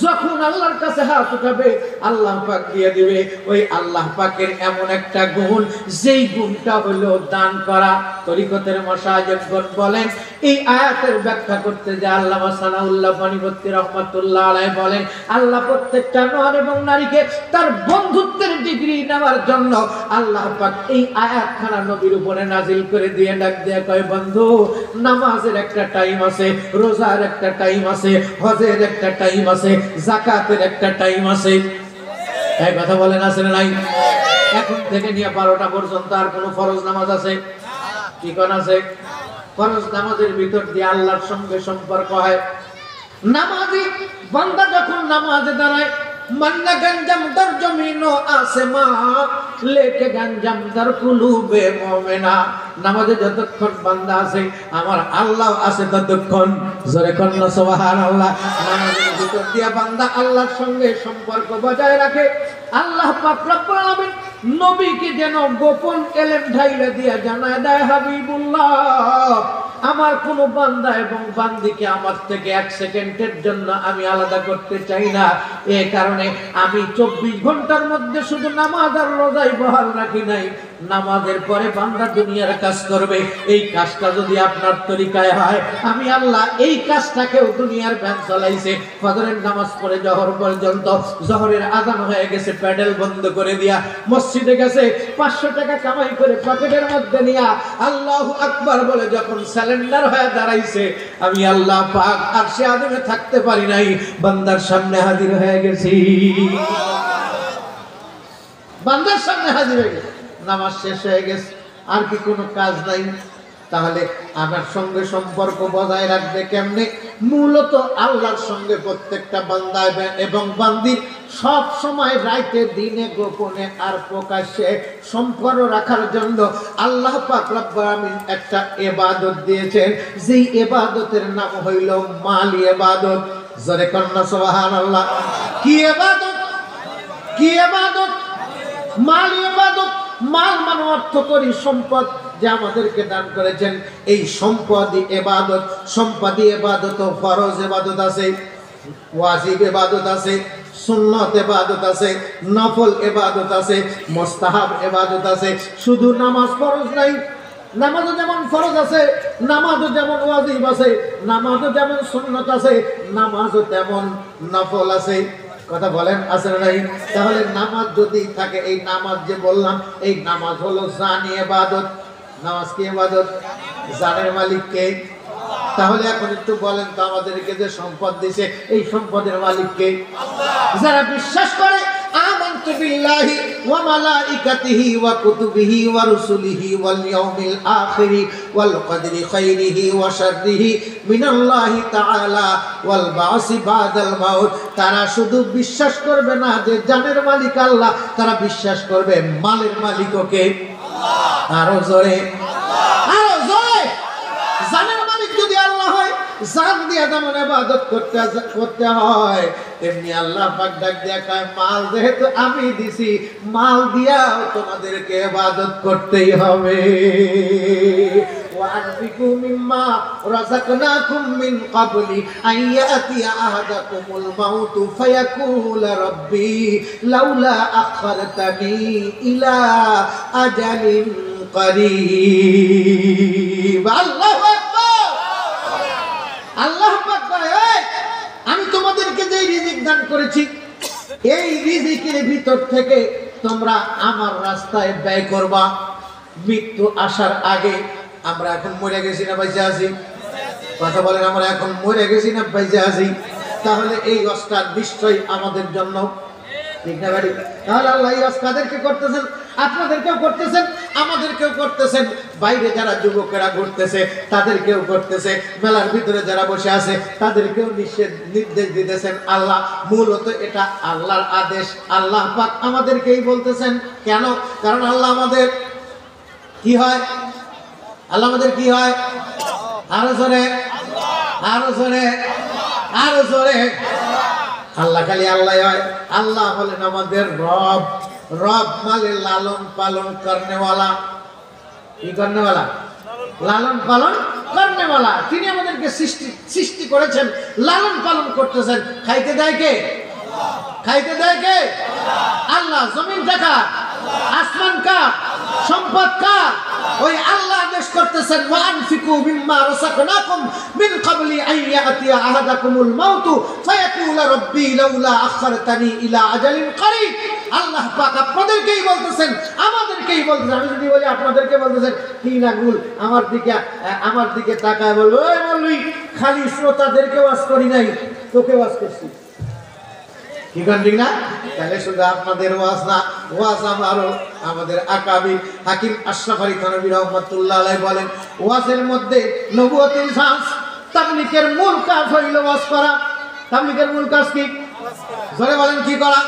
যখন আল্লাহর কাছে হাত উঠাবে আল্লাহ পাক দিয়ে দিবে। ওই আল্লাহ পাকের এমন একটা গুণ, যেই গুণটা হলো দান করা। তরিকতের মাশায়েখগণ বলেন, এই আয়াতের ব্যাখ্যা করতে যে আল্লামা সানাউল্লাহ পানিপত্তি রাহমাতুল্লাহ আলাইহি বলেন, আল্লাহ প্রত্যেকটা নর এবং নারীকে তার বন্ধুত্বের ডিগ্রি নেওয়ার জন্য আল্লাহ পাক এই আয়াতখানা নবীর উপরে নাজিল করে দিয়ে ডাক দিয়ে কয়, বন্ধু নামাজের একটা টাইম আছে, রোজার একটা টাইম আছে, হজের একটা টাইম আছে, যাকাতের একটা টাইম আছে। এই কথা বলেন আছে না নাই? এখন থেকে নিয়ে 12টা পর্যন্ত আর কোন ফরজ নামাজ আছে? কি কোন আছে? ফরজ নামাজের ভিতর দিয়ে আল্লাহর সঙ্গে সম্পর্ক হয়। নামাজি বান্দা যখন নামাজে দাঁড়ায়, মান্না গঞ্জম দর জমিন ও আসমান লেকে গঞ্জম দর কুলুবে মুমিনা। নামাজে যতক্ষণ বান্দা আছে আমার আল্লাহ আছে ততক্ষণ। জোরে কন্না সুবহানাল্লাহ। নামাজের ভিতর দিয়ে বান্দা আল্লাহর সঙ্গে সম্পর্ক বজায় রাখে। আল্লাহ পাক রব্বুল আলামিন নবীকে যেন গোপন এলেম ঢাইলা দিয়া জানায় দেয়, হাবিবুল্লাহ আমার কোন বান্দা এবং বান্দিকে আমার থেকে এক সেকেন্ডের জন্য আমি আলাদা করতে চাই না। এই কারণে আমি 24 ঘন্টার মধ্যে শুধু নামাজ আর রোজাই বহাল রাখি নাই। নামাজের পরে বান্দা দুনিয়ার কাজ করবে, এই কাজটা যদি আপনার তরিকায় হয়, আমি আল্লাহ এই কাজটাকেও দুনিয়ার ভ্যান চালাইছে। ফজরের নামাজ পড়ে জোহর পর্যন্ত, জোহরের আজান হয়ে গেছে, প্যাডেল বন্ধ করে দিয়া মসজিদে গেছে, 500 টাকা কামাই করে পকেটের মধ্যে নিয়া আল্লাহু আকবার বলে যখন স্যালেন্ডার হয়ে দাঁড়াইছে, আমি আল্লাহ পাক আরশে আযমে থাকতে পারি নাই, বান্দার সামনে হাজির হয়ে গেছি। বান্দার সামনে হাজির হয়ে গেছে, নামাজ শেষ হয়ে গেছে, আর কি কোনো কাজ নাই। তাহলে আমার সঙ্গে সম্পর্ক বজায় রাখবে কেমনে? মূলত আল্লাহর সঙ্গে প্রত্যেকটা বান্দা এবং বান্দির সব সময় রাইতে দিনে গোপনে আর প্রকাশ্যে সম্পর্ক রাখার জন্য আল্লাহ পাক রব্বুল আমিন একটা ইবাদত দিয়েছেন, যেই ইবাদতের নাম হইল মালি ইবাদত। জোরে কন্না সুবহানাল্লাহ। কি ইবাদত? কি ইবাদত? মালি ইবাদত। মাল মানে অর্থ করি সম্পদ, যে আমাদেরকে দান করেছেন, এই সম্পদই ইবাদত। সম্পদই ইবাদত। ফরজ ইবাদত আছে, ওয়াজিব ইবাদত আছে, সুন্নত ইবাদত আছে, নফল ইবাদত আছে, মুস্তাহাব ইবাদত আছে। শুধু নামাজ ফরজ নাই, নামাজও যেমন ফরজ আছে, নামাজও যেমন ওয়াজিব আছে, নামাজও যেমন সুন্নত আছে, নামাজও তেমন নফল আছে। কথা বলেন আছে না নাই? তাহলে নামাজ যদি থাকে, এই নামাজ যে বললাম, এই নামাজ হলো জানি ইবাদত। নামাজ কি ইবাদত? জানের মালিক কে? তাহলে এখন একটু বলেন তো, আমাদেরকে যে সম্পদ দিয়েছে, এই সম্পদের মালিক কে? যারা বিশ্বাস করে আমানতু বিল্লাহি ওয়া মালাইকাতিহি ওয়া কুতুবিহি ওয়া রুসুলিহি ওয়াল ইয়াউমিল আখিরি ওয়াল কদরি খাইরিহি ওয়া শাররিহি মিনাল্লাহি তাআলা ওয়াল বাসি বাদাল মাউত, তারা শুধু বিশ্বাস করবে না যে জানের মালিক আল্লাহ, তারা বিশ্বাস করবে মালের মালিকও কে? আল্লাহ। আরো জোরে, আরো জোরে। জানের মালিক যদি আল্লাহ হয়, জান দিয়া যেমন ইবাদত করতে হয়, তেমনি আল্লাহ পাক ডাক দিয়া কয়, মাল যেহেতু আমি দিছি, মাল দিয়াও তোমাদেরকে ইবাদত করতেই হবে। وأنفقوا مما رزقناكم من قبل أن يأتي أحدكم الموت فيقول ربي لولا أخرتني إلى أجل قريب। الله أكبر। আল্লাহ পাক বলে, আমি তোমাদেরকে যে রিজিক দান করেছি, এই রিজিকের ভিতর থেকে তোমরা আমার রাস্তায় ব্যয় করবা। মৃত্যু আসার আগে, আমরা এখন মরে গেছি না বেঁচে আছি? কথা বলেন, আমরা এখন মরে গেছি না বেঁচে আছি? তাহলে এই অস্কার নিশ্চয়ই আমাদের জন্য, ঠিক না ভাই? তাহলে আল্লাহ এই অস্কারদেরকে করতেছেন, আপনাদেরকেও করতেছেন, আমাদেরকেও করতেছেন। বাইরে যারা যুবকেরা ঘুরতেছে তাদেরকেও করতেছে, মেলার ভিতরে যারা বসে আছে তাদেরকেও নির্দেশ দিতেছেন আল্লাহ। মূলত এটা আল্লাহর আদেশ। আল্লাহ পাক আমাদেরকেই বলতেছেন। কেন? কারণ আল্লাহ আমাদের কি হয়? আল্লাহ আমাদের কি হয়? আরো জোরে, আরো জোরে, আরো জোরে। আল্লাহ খালি আল্লাহ হয়। আল্লাহ হলেন আমাদের রব। রব মানে লালন পালন করনেওয়ালা। কি করনেওয়ালা? লালন পালন করনেওয়ালা। তিনি আমাদেরকে সৃষ্টি করেছেন, লালন পালন করতেছেন। খাইতে দেয় কে? খাইতে দেয় কে? আল্লাহ। জমিন কার? আসমান কার? সম্পদ কার? ওই আল্লাহ আদেশ করতেছেন, ওয়ানফিকু মিম্মা রাযাকনাকুম মিন ক্বাবলি আন ইয়াতিয়া আহাদাকুমুল মাউতু ফায়াকুলা রাব্বি লাউলা আখারতানি ইলা আজালিন করিব। আল্লাহ পাক আপনাদেরকেই বলতেছেন, আমাদেরকেই বলতেছেন। আমি যদি বলি আপনাদেরকে বলতেছেন, তিন আঙ্গুল আমার দিকে তাকায় বলবো, ওই বলবি খালি শ্রোতাদেরকে ওয়াজ করি নাই, তোকে ওয়াজ করছি। কি ঠিক না? তাহলে শুধু আপনাদের ওয়াজ না, ওয়াজ আমারও। আমাদের আকাবির হাকিম আশরাফ আলী থানভী রাহমাতুল্লাহ আলাইহি বলেন, ওয়াজের মধ্যে নবুয়তের ঝাঁজ। তাবলীগের মূল কাজ হইল ওয়াজ করা। তাবলীগের মূল কাজ কি? জোরে বলেন, কি করা?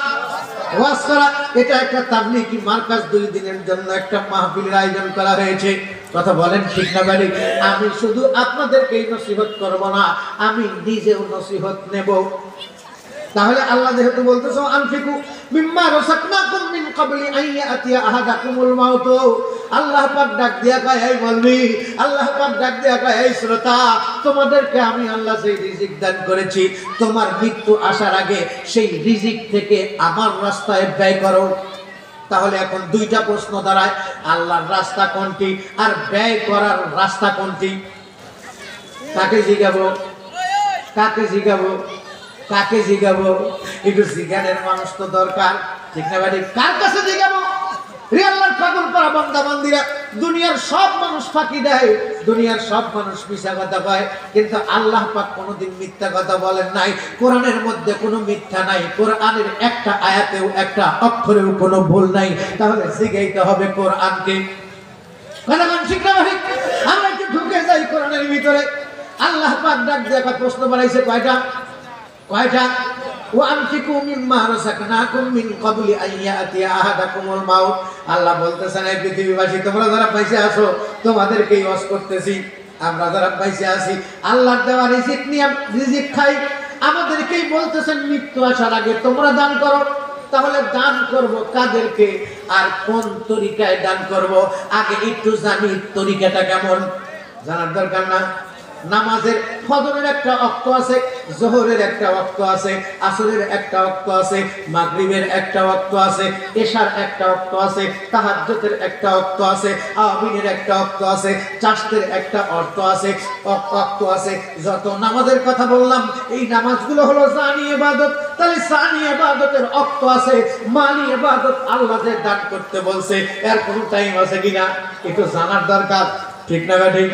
ওয়াজ করা। এটা একটা তাবলীগী মার্কাজ, 2 দিনের জন্য একটা মাহফিলের আয়োজন করা হয়েছে। কথা বলেন, ঠিক না ভাই? আমি শুধু আপনাদেরকেই নসিহত করব না, আমি নিজেও নসিহত নেব। তাহলে আল্লাহ যেহেতু বলতেছো আনফিকু মিম্মা রাযাকনাকুম মিন ক্বাবলি আন ইয়াতিয়া আহাদাকুমুল মাউত, আল্লাহ পাক ডাক দিয়া কয় এই বলবি, আল্লাহ পাক ডাক দিয়া কয় এই শ্রোতা, তোমাদেরকে আমি আল্লাহ সেই রিজিক দান করেছি, তোমার মৃত্যু আসার আগে সেই রিজিক থেকে আমার রাস্তায় ব্যয় করো। তাহলে এখন দুইটা প্রশ্ন দাঁড়ায়, আল্লাহর রাস্তা কোনটি আর ব্যয় করার রাস্তা কোনটি? কাকে জিগাবো, কাকে জিগাবো, কাকে জিগাবো? একটু জিজ্ঞানের মানুষ তো দরকার, ঠিক না ভাই? কার কাছে জিগাবো? রে আল্লাহর পাগল পারা বান্দা বান্দিরা, দুনিয়ার সব মানুষ ফাঁকি দেয়, দুনিয়ার সব মানুষ মিথ্যা কথা কয়, কিন্তু আল্লাহ পাক কোনোদিন মিথ্যা কথা বলেন নাই। কোরআনের মধ্যে কোনো মিথ্যা নাই, কোরআনের একটা আয়াতেও একটা অক্ষরেও কোনো ভুল নাই। তাহলে জিগাইতে হবে কোরআনকে। কথা কোন ঠিক না ভাই? আমরা একটু ঢুকে যাই কোরআনের ভিতরে। আল্লাহ পাক ডাক দিয়ে একটা প্রশ্ন বানাইছে, কয়টা? কয়টা? ওয়ানফিকু মিম্মা রাযাকনাকুম মিন ক্বাবলি আন ইয়াতিয়া আহাদাকুমুল মাউত। আল্লাহ বলতেছেন এই পৃথিবীবাসী, তোমরা যারা পয়সা আছো তোমাদেরকেই ওয়াজ করতেছি, আমরা যারা পয়সা আছি আল্লাহর দেওয়া রিজিক নিয়ে রিজিক খাই, আমাদেরকেই বলতেছেন মৃত্যু আসার আগে তোমরা দান করো। তাহলে দান করব কাদেরকে আর কোন তরিকায় দান করব? আগে একটু জানি তরিকাটা কেমন, জানার দরকার না? নামাজের ফজরের একটা ওয়াক্ত আছে, যোহরের একটা ওয়াক্ত আছে, আসরের একটা ওয়াক্ত আছে, মাগরিবের একটা ওয়াক্ত আছে, এশার একটা ওয়াক্ত আছে, তাহাজ্জুদের একটা ওয়াক্ত আছে, আওয়াবিনের একটা ওয়াক্ত আছে, চাশতের একটা অর্থ আছে, ওয়াক্ত আছে। যত নামাজের কথা বললাম এই নামাজগুলো হলো জানি ইবাদত। তাহলে জানি ইবাদতের ওয়াক্ত আছে, মালি ইবাদত আল্লাহ যে দান করতে বলছে এর কোনো টাইম আছে কিনা একটু জানার দরকার, ঠিক না ভাই? ঠিক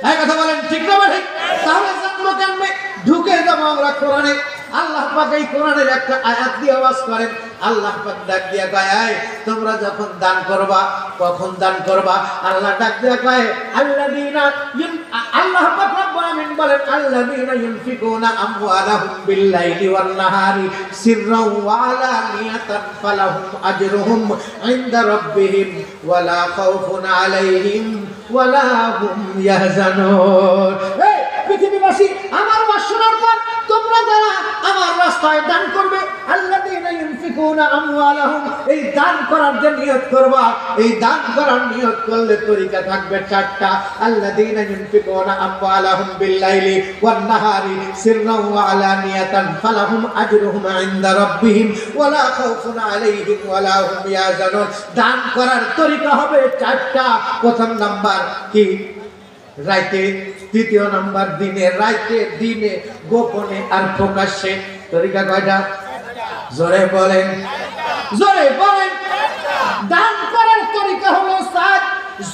এই কথা বলেন, ঠিক না ভাই? তাহলে জানবো কেমনে? ঢুকে যাবো আমরা কোরআনে। আল্লাহ পাক এই কোরআনের একটা আয়াত দিয়ে আওয়াজ করেন, আল্লাহ পাক ডাক দিয়া কয় তোমরা যখন দান করবা কখন দান করবা? আল্লাহ ডাক দিয়া কয় আল্লাযীনা আল্লাহ পাক রব্বুল আলামিন বলেন আল্লাযীনা ইউনফিকুনা আমওয়ালাহুম বিল-লাইলি ওয়ান-নাহারি সিররাও ওয়া আলানিয়াতান ফালাহুম আজরুহুম ইনদা রাব্বিহিম ওয়ালা খাউফুন আলাইহিম ওয়ালা হুম ইয়াহজানুন। এই পৃথিবীবাসী, আমার ওয়াজ শোনার পর তোমরা যারা আমার রাস্তায় দান করবে, আল্লাযীনা ইউনফিকুনা আমওয়ালাহুম, এই দান করার যে নিয়ত করবা, এই দান করার নিয়ত করলে তরিকা থাকবে চারটা। আল্লাযীনা ইউনফিকুনা আমওয়ালাহুম বিল-লাইলি ওয়ান-নাহারি সিররাও ওয়া আলানিয়াতান ফালাহুম আজরুহুম ইনদা রাব্বিহিম ওয়ালা খাউফুন আলাইহিম ওয়ালা হুম ইয়াহজানুন। দান করার তরিকা হবে চারটা। প্রথম নাম্বার কি? রাইতে। দ্বিতীয় নাম্বার দিনে। রাইতে, দিনে, গোপনে আর প্রকাশ্যে। তরিকা কয়টা? জোরে বলেন, জোরে বলেন। দান করার তরিকা হলো সাত।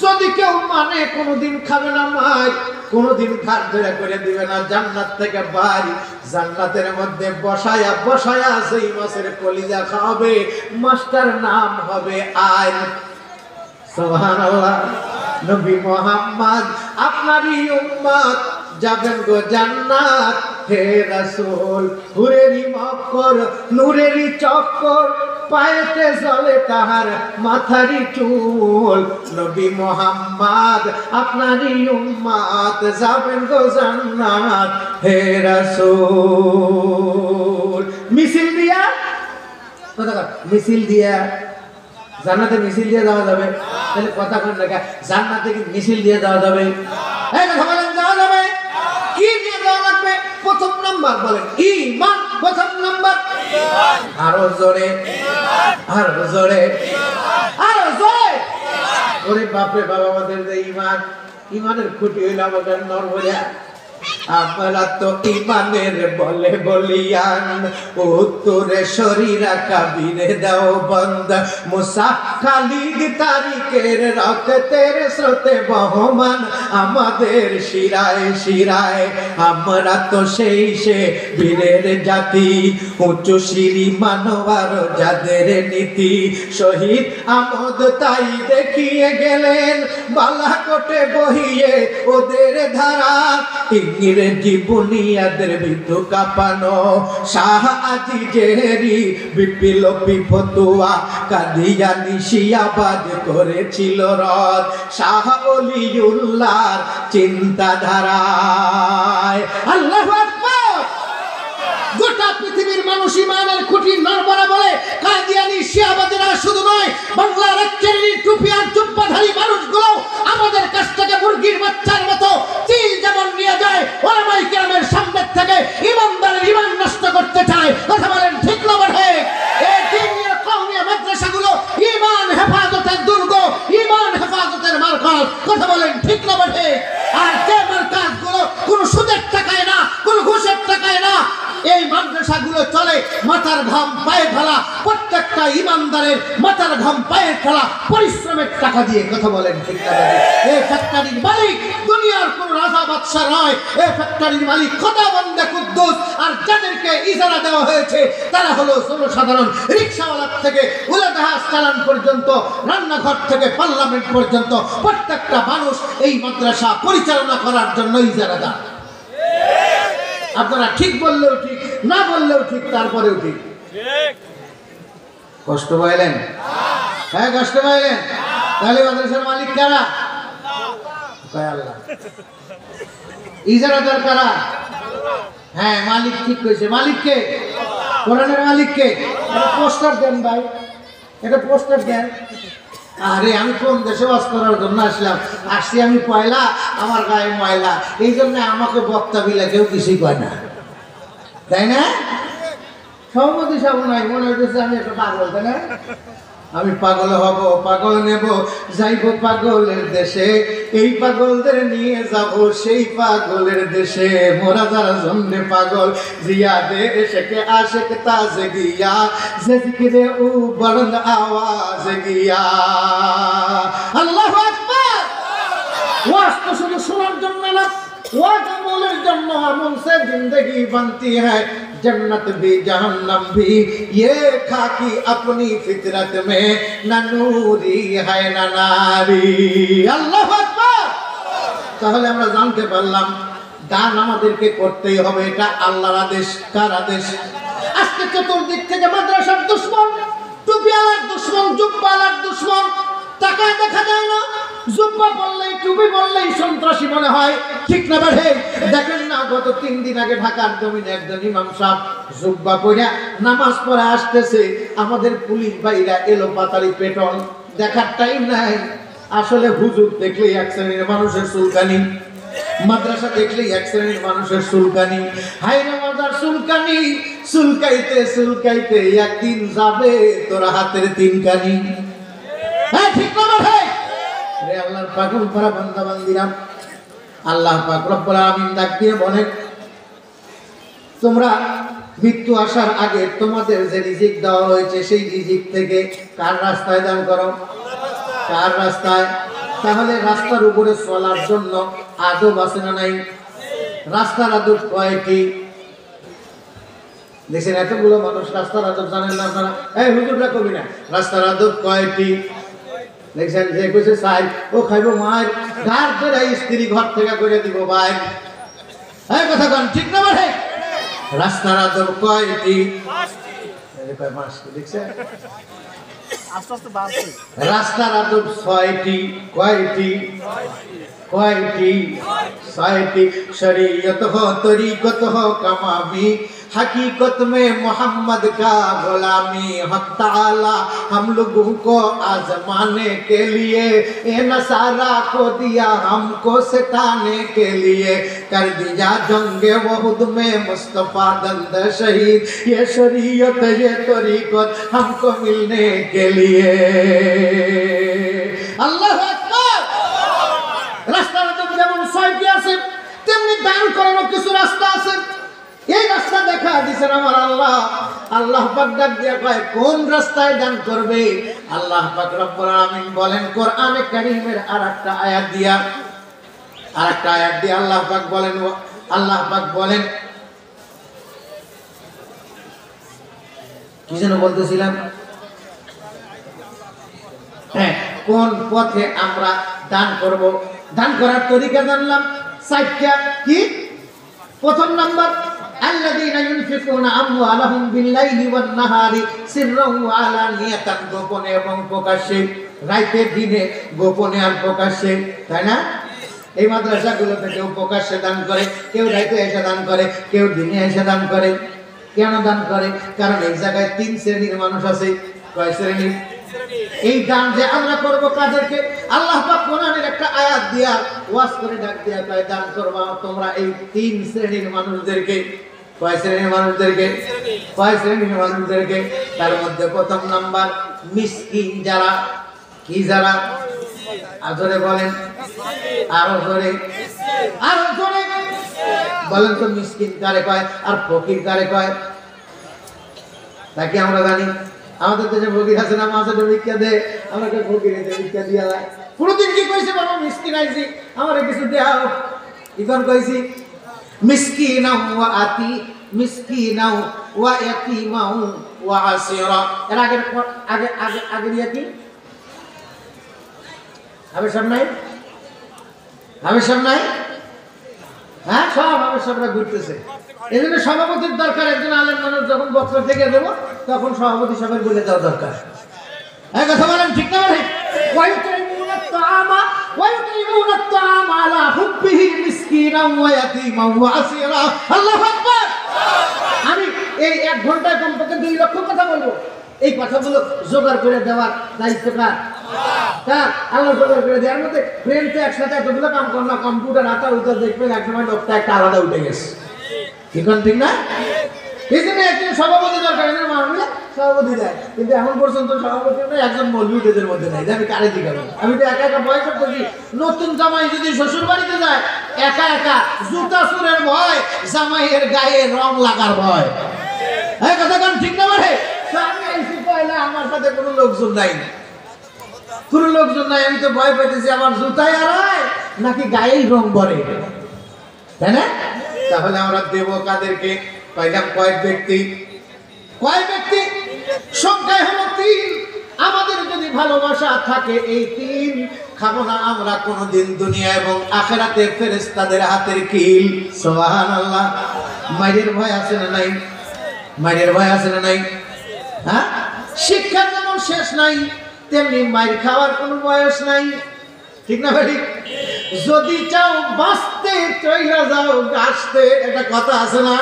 যদি কেউ মানে কোনোদিন খাবে না মার, কোনোদিন ঘাট ধরে করে দিবে না, জান্নাত থেকে বাড়ি, জান্নাতের মধ্যে বসায়া বসায়া সেই মাছের কলিজা খাওয়াবে, মাছটার নাম হবে আয়। সুবহানাল্লাহ। নবী মুহাম্মদ আপনারই উম্মত যাবেন গো জান্নাত। হে রাসূল, হুরেরি মক্কর, নূরেরি চক্কর, পায়েতে জ্বলে তাহার মাথারি চুল। নবী মুহাম্মদ আপনারই উম্মত যাবেন গো জান্নাত। হে রাসূল। মিছিল দিয়া, মিছিল দিয়া জান্নাতে মিছিল দিয়ে যাওয়া যাবে? তাহলে কথা কোন জায়গা? জান্নাতে কি মিছিল দিয়ে যাওয়া যাবে? এই কথা বলেন, যাওয়া যাবে? কি দিয়ে যাওয়া লাগবে? প্রথম নাম্বার বলেন ঈমান। প্রথম নাম্বার ঈমান। আরো জোরে, আরো জোরে, আরো জোরে। ওরে বাপরে বাবা, আমাদের যে ঈমান, ঈমানের খুঁটি হইল আমাদের নরবলিয়া। আমরা তো ইমানের বলে বলিয়ান, উত্তরে শরীরা কাবিরে দাও বন্ধ, মুসা খালিদ তারিকের রক্তের স্রোতে বহমান আমাদের শিরায় শিরায়। আমরা তো সেই সে বীরের জাতি, উঁচু শিরি মানবার যাদের নীতি, শহীদ আমদ তাই দেখিয়ে গেলেন বালাকোটে বহিয়ে ওদের ধারা। ইংরেজি বুনিয়াদের বিদ্যু কাঁপানো, শাহ আজিজেরি বিপ্লবী ফতুয়া, কাদিয়ানি শিয়াবাদ করেছিল রদ, শাহ ওলিউল্লাহর চিন্তাধারায়। আল্লাহু আকবার। গোটা পৃথিবীর মানুষ ইমানের খুঁটি নড়বড়ে বলে কাদিয়ানি শিয়াবাদীরা শুধু নয়, বাংলার এক শ্রেণীর টুপি আর জুব্বাধারী মানুষগুলো আমাদের কাছ থেকে মুরগির বাচ্চার মতো চিল যেমন নিয়ে যায়, ওলামায়ে কেরামের সামনে থেকে ইমানদারের ইমান নষ্ট করতে চায়। কথা বলেন ঠিক না বটে? এই দিনিয়া কওমিয়া মাদ্রাসাগুলো ইমান হেফাজতের দুর্গ, ইমান হেফাজতের মার্কাজ। কথা বলেন ঠিক না বটে? আর যে মার্কাজগুলো কোনো সুদের টাকায় না, কোনো ঘুষের টাকায় না, এই মাদ্রাসাগুলো চলে মাথার ঘাম পায়ে ফেলা, প্রত্যেকটা ইমানদারের মাথার ঘাম পায়ে ফেলা পরিশ্রমের টাকা দিয়ে। কথা বলেন ঠিক না বটে? এই ফ্যাক্টরির মালিক দুনিয়ার কোন রাজা বাদশা নয়, এই ফ্যাক্টরির মালিক খোদাবন্দে কুদ্দুস। আর যাদেরকে ইজারা দেওয়া হয়েছে তারা হলো জনসাধারণ, রিকশাওয়ালা থেকে উড়োজাহাজ চালান পর্যন্ত, রান্নাঘর থেকে পার্লামেন্ট পর্যন্ত প্রত্যেকটা মানুষ এই মাদ্রাসা পরিচালনা করার জন্য ইজারা দেয়। আপনারা ঠিক বললেও ঠিক, না বললেও ঠিক, তারপরেও ঠিক। কষ্ট পাইলেন? হ্যাঁ কষ্ট পাইলেন? তাহলে মাদ্রাসার মালিক কারা? আল্লাহ। ইজারাদার কারা? হ্যাঁ মালিক ঠিক কইছে। মালিককে? কোরআনের মালিককে? পোস্টার দেন ভাই, এটা পোস্টার দেন। আরে আমি কোন দেশে বাস করার জন্য আসছি আমি পয়লা, আমার গায়ে ময়লা, এই জন্য আমাকে বক্তা বিলা কেউ কিছুই কয় না, তাই না? সহমতি সব নাই, মনে হইতেছে আমি একটা পাগল, তাই না? আমি পাগল হব, পাগল নেব, যাইব পাগলের দেশে, এই পাগলদের নিয়ে যাব সেই পাগলের দেশে। মোরা যারা জন্মে পাগল জিয়া দে এসেকে আশেক তাজে গিয়া, যে জিকিরে ও বলন্দ আওয়াজ গিয়া। আল্লাহু আকবার। ওয়াজ তো শুধু শোনার জন্য না, ওয়াজ আমলের জন্য। আমল সে জিंदगी बनती है, जन्नत भी जहन्नम भी, ये खाकी अपनी फितरत में, ना नूरी है ना नारी। আল্লাহু আকবার। তাহলে আমরা জানতে পারলাম দান আমাদেরকে করতেই হবে, এটা আল্লাহর আদেশ। কার আদেশ? আজকে চতুর্দিক থেকে মাদ্রাসার দুশমন, টুপিওয়ালার দুশমন, জুব্বাওয়ালার দুশমন। টাকা দেখা যায় না, জুব্বা বললেই, টুপি বললেই সন্ত্রাসী মনে হয়, ঠিক না বেঠে? দেখেন না, গত 3 দিন আগে ঢাকার জমিনে একজন ইমাম সাহেব জুব্বা পরে নামাজ পড়ে আসতেছে, আমাদের পুলিশ ভাইরা এলো পাতারি পেটন, দেখার টাইম নাই। আসলে হুজুর দেখলেই এক শ্রেণীর মানুষের চুলকানি, মাদ্রাসা দেখলেই এক শ্রেণীর মানুষের চুলকানি। হাইরে মজার চুলকানি, চুলকাইতে চুলকাইতে একদিন যাবে তোরা হাতের 3 কানি। হ্যাঁ ঠিক না ভাই? রে আল্লাহর পাগল পারা বান্দা বান্দিরা, আল্লাহ পাক রব্বুল আলামিন ডাক দিয়ে বলেন, তোমরা মৃত্যু আসার আগে তোমাদের যে রিজিক দেওয়া হয়েছে সেই রিজিক থেকে কার রাস্তায় দান করো? কার রাস্তায়? তাহলে রাস্তার উপরে চলার জন্য আদব আছে না নাই? রাস্তার আদব কয়টি? দেখছেন এতগুলো মানুষ রাস্তার আদব জানেন না আপনারা? এই হুজুররা কবি না, রাস্তার আদব কয়টি? দেখছেন যে কইছে সাই ও খাইবো মার, গার ধরে স্ত্রী ঘর থেকে করে দিব ভাই। এই কথা কোন ঠিক না ভাই? রাস্তার আদব কয়টি? 5টি। দেখছেন আস্তে আস্তে বাড়ছে। রাস্তার আদব 6টি। কয়টি? কয়টি? 6টি। শরীয়ত হো, তরিকত হো, কামাবি, हकीकत में मोहम्मद का गुलामी। हक ताला हम लोगों को आजमाने के लिए, ए नसारा को दिया हमको सिताने के लिए, कर दिया जंगे वहुद में मुस्तफा दंद शहीद, ये शरीयत ये तरीकत हमको मिलने के लिए। अल्लाह আকবার। রাস্তার তো যেমন 6টি আছে, তেমনি দান করানো কিছু রাস্তা আছে। এই রাস্তা দেখা দিয়েছেন আমার আল্লাহ। আল্লাহ পাক ডাক দিয়া কয় কোন রাস্তায় দান করবে? আল্লাহ পাক রব্বুল আলামিন বলেন কোরআনে কারীমের আরেকটা আয়াত দিয়া, আল্লাহ পাক বলেন কি যেন বলতেছিলাম? হ্যাঁ, কোন পথে আমরা দান করব? দান করার তরিকা জানলাম 4টা। কি? প্রথম নাম্বার, আল্লাযীনা ইউনফিকুনা আমওয়ালাহুম বিল-লাইলি ওয়ান-নাহারি সিররান ওয়া আলানিয়াতান, গোপনে এবং প্রকাশ্যে, রাতে দিনে, গোপনে আর প্রকাশ্যে, তাই না? এই মাদ্রাসাগুলোতে কেউ প্রকাশ্যে দান করে, কেউ রাতে এসে দান করে, কেউ দিনে এসে দান করে। কেন দান করে? কারণ এই জায়গায় 3 শ্রেণীর মানুষ আছে। কয় শ্রেণী? এই দান যে আমরা করব কাদেরকে? আল্লাহ পাক কোরআনের একটা আয়াত দিয়া ওয়াজ করে ডাক দিয়া কয় দান করবা তোমরা এই 3 শ্রেণীর মানুষদেরকে। কয় শ্রেণীর মানুষদেরকে? কয় শ্রেণীর মানুষদেরকে? তার মধ্যে প্রথম নাম্বার মিসকিন যারা। কি যারা? আজরে বলেন, আরো জোরে, আরো জোরে বলেন তো। মিসকিন কারে কয় আর ফকির কারে কয়? তাকে আমরা জানি। আমাদের দেশে ফকির আছে না, মাঝে ভিক্ষা দেয়, আমরা ফকির ভিক্ষা দিয়া যায়। কোনদিন কি কইছে বাবা মিসকিন আইছি আমারে কিছু দেও? ইখন কইছি মিসকিনাও ওয়া আতি মিসকিনাও ওয়া ইয়াতীমাও ওয়া আসিরা। এর আগে আগে আগে আগে দিয়া কি হবে? সব নাই, হবে সব নাই। হ্যাঁ, সব হবে, সবরা ঘুরতেছে। এই জন্য সভাপতির দরকার। একজন আলেম মানুষ যখন বক্তব্য থেকে দেবো তখন সভাপতি সবাই বলে দেওয়া দরকার। এক কথা বলেন, ঠিক না? আমি এই 1 ঘন্টায় কমপক্ষে 2 লক্ষ কথা বলবো। এই কথাগুলো জোগাড় করে দেওয়ার দায়িত্ব কার? আল্লাহ জোগাড় করে দেওয়ার মধ্যে ব্রেন তো একসাথে এতগুলো কাম কর না। কম্পিউটার হাতা উঠে দেখবেন একসময় লোকটা একটা আলাদা উঠে গেছে। ঠিক না? এই জন্য একজন সভাপতি দরকার। সভাপতি দেয়, কিন্তু এখন পর্যন্ত সভাপতি নেই, একজন মৌলবীদের মধ্যে নেই। আমি কারে দিকাবো? আমি তো একা একা ভয় করতেছি। নতুন জামাই যদি শ্বশুর বাড়িতে যায় একা একা, জুতা চুরের ভয়, জামাইয়ের গায়ে রং লাগার ভয়। এই কথা কোন ঠিক না? মানে আমি আইসি পয়লা, আমার সাথে কোনো লোকজন নাই, কোনো লোকজন নাই। আমি তো ভয় পেতেছি আমার জুতায় আড়ায় নাকি গায়েই রং ভরে, তাই না? তাহলে আমরা দেব কাদেরকে? পাইলাম কয়েক ব্যক্তি। কয় ব্যক্তি? সংখ্যায় হলো 3। আমাদের যদি ভালোবাসা থাকে এই 3, খাবো না আমরা কোনোদিন দুনিয়া এবং আখিরাতে ফেরেশতাদের হাতের কিল। সুবহানাল্লাহ। মায়ের ভয় আছে না নাই? মায়ের ভয় আছে না নাই? হ্যাঁ, শিক্ষার যেমন শেষ নাই তেমনি মায়ের খাওয়ার কোনো বয়স নাই। ঠিক না ভাই? যদি চাও বাঁচতে চইলা যাও গাছতে, একটা কথা আছে না?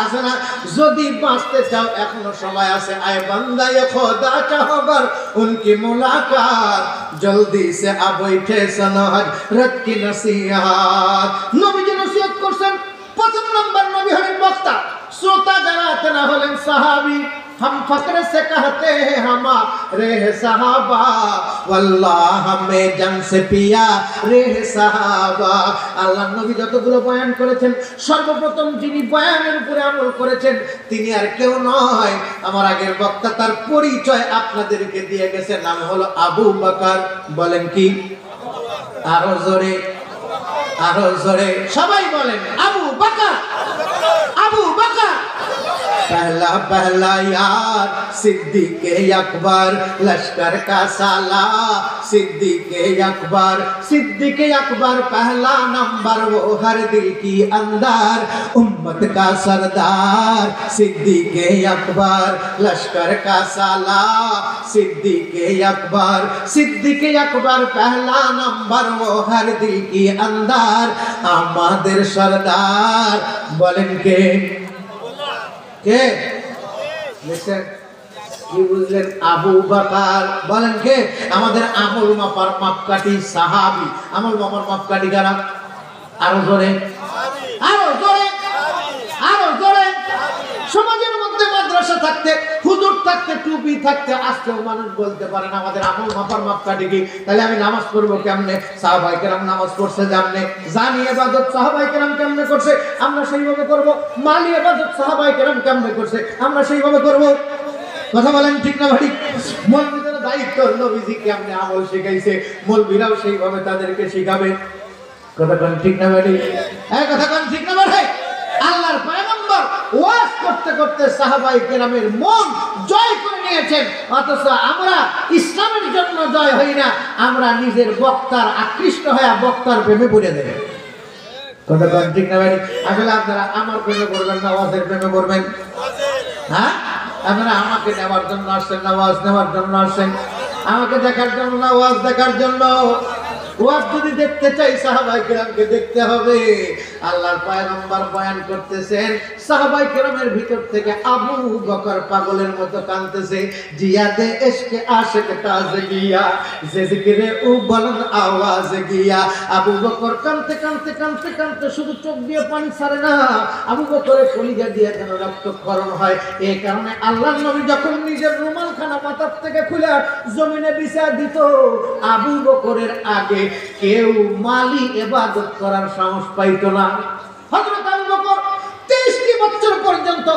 আছে না? যদি বাঁচতে চাও এখনো সময় আছে। আয় বান্দা এ খোদা চাহবার উনকি মুলাকাত, জলদি সে আবৈঠে সনহজ রত কি নসিহত। নবীজি নসিহত করছেন। প্রথম নম্বর নবী হলেন বক্তা, শ্রোতা যারা তেনা হলেন সাহাবী। हम फक्र से कहते हैं हमारे सहाबा, वल्लाह हमें जंग से पिया रे सहाबा। আল্লাহ নবী যতগুলো বয়ান করেছেন, সর্বপ্রথম যিনি বয়ানের উপরে আমল করেছেন তিনি আর কেউ নয়, আমার আগের বক্তা। তার পরিচয় আপনাদেরকে দিয়ে গেছে, নাম হলো আবু বকর। বলেন কি? আরো জোরে, আরো জোরে সবাই বলেন, আবু বকর, আবু বকর। पहला पहला यार सिद्दीक़ अकबर, लश्कर का साला सिद्दीक़ अकबर। सिद्दीक़ अकबर पहला नंबर, वो हर दिल की अंदर उम्मत का सरदार। सिद्दीक़ अकबर, लश्कर का साला सिद्दीक़ अकबर। सिद्दीक़ अकबर पहला नंबर, वो हर दिल की अंदर आमादेर सरदार। बोलें के কে? লিসেন, কি বুঝলেন? আবু বকর। বলেন কে? আমাদের আমল মাপার মাপকাঠি সাহাবী। আমল মাপার মাপকাঠি কারা? আরো জোরে, আরো জোরে, আরো জোরে। সমাজের মধ্যে মাদ্রাসা থাকতে, হুজুর থাকতে, টুপি থাকতে আজকেও মানুষ বলতে পারে না আমাদের আমল মাপার মাপকাঠি কি। তাহলে আমি নামাজ পড়বো কেমনে? সাহাবায়ে কেরাম নামাজ পড়ছে যেমনে, জানি ইবাদত সাহাবায়ে কেরাম কেমনে করছে আমরা সেইভাবে করব। মালি ইবাদত সাহাবায়ে কেরাম কেমনে করছে আমরা সেইভাবে করব। কথা বলেন ঠিক না ভাই? মৌলবীদের দায়িত্ব, নবীজি কেমনে আমল শিখাইছে মৌলবীরাও সেইভাবে তাদেরকে শিখাবে। কথা বলেন ঠিক না ভাই? এই কথা বলেন ঠিক না ভাই? আল্লাহর পয়গম্বর ওয়াজ করতে করতে সাহাবায়ে কেরামের মন জয় করে নিয়েছেন, অথচ আমরা ইসলামের জন্য জয় হই না, আমরা নিজের বক্তার আকৃষ্ট হয়ে বক্তার প্রেমে পড়ে দেব। কথা বলেন ঠিক না ভাই? আসলে আপনারা আমার প্রেমে পড়বেন না, ওয়াজের প্রেমে পড়বেন। হ্যাঁ, আপনারা আমাকে নেওয়ার জন্য আসছেন না ওয়াজ নেওয়ার জন্য আসছেন? আমাকে দেখার জন্য না ওয়াজ দেখার জন্য? ওয়াজ যদি দেখতে চাই সাহাবায়ে কেরামকে দেখতে হবে। আল্লাহর পয়গম্বর বয়ান করতেছেন, সাহাবায়ে কেরামের ভিতর থেকে আবু বকর পাগলের মতো কাঁদতেছে, জিয়াদে ইশকে আশিক তাজ গিয়া যে জিকিরে ও বলন আওয়াজ গিয়া। আবু বকর কাঁদতে কাঁদতে কাঁদতে কাঁদতে শুধু চোখ দিয়ে পানি ছাড়ে না, আবু বকরের কলিজা দিয়ে যেন রক্তক্ষরণ হয়। এই কারণে আল্লাহর নবী যখন নিজের রুমালখানা মাথার থেকে খুলে জমিনে বিছা দিত, আবু বকরের আগে কেউ মালি ইবাদত করার সাহস পাইত না। হযরত আবু বকর 23টি বছর পর্যন্ত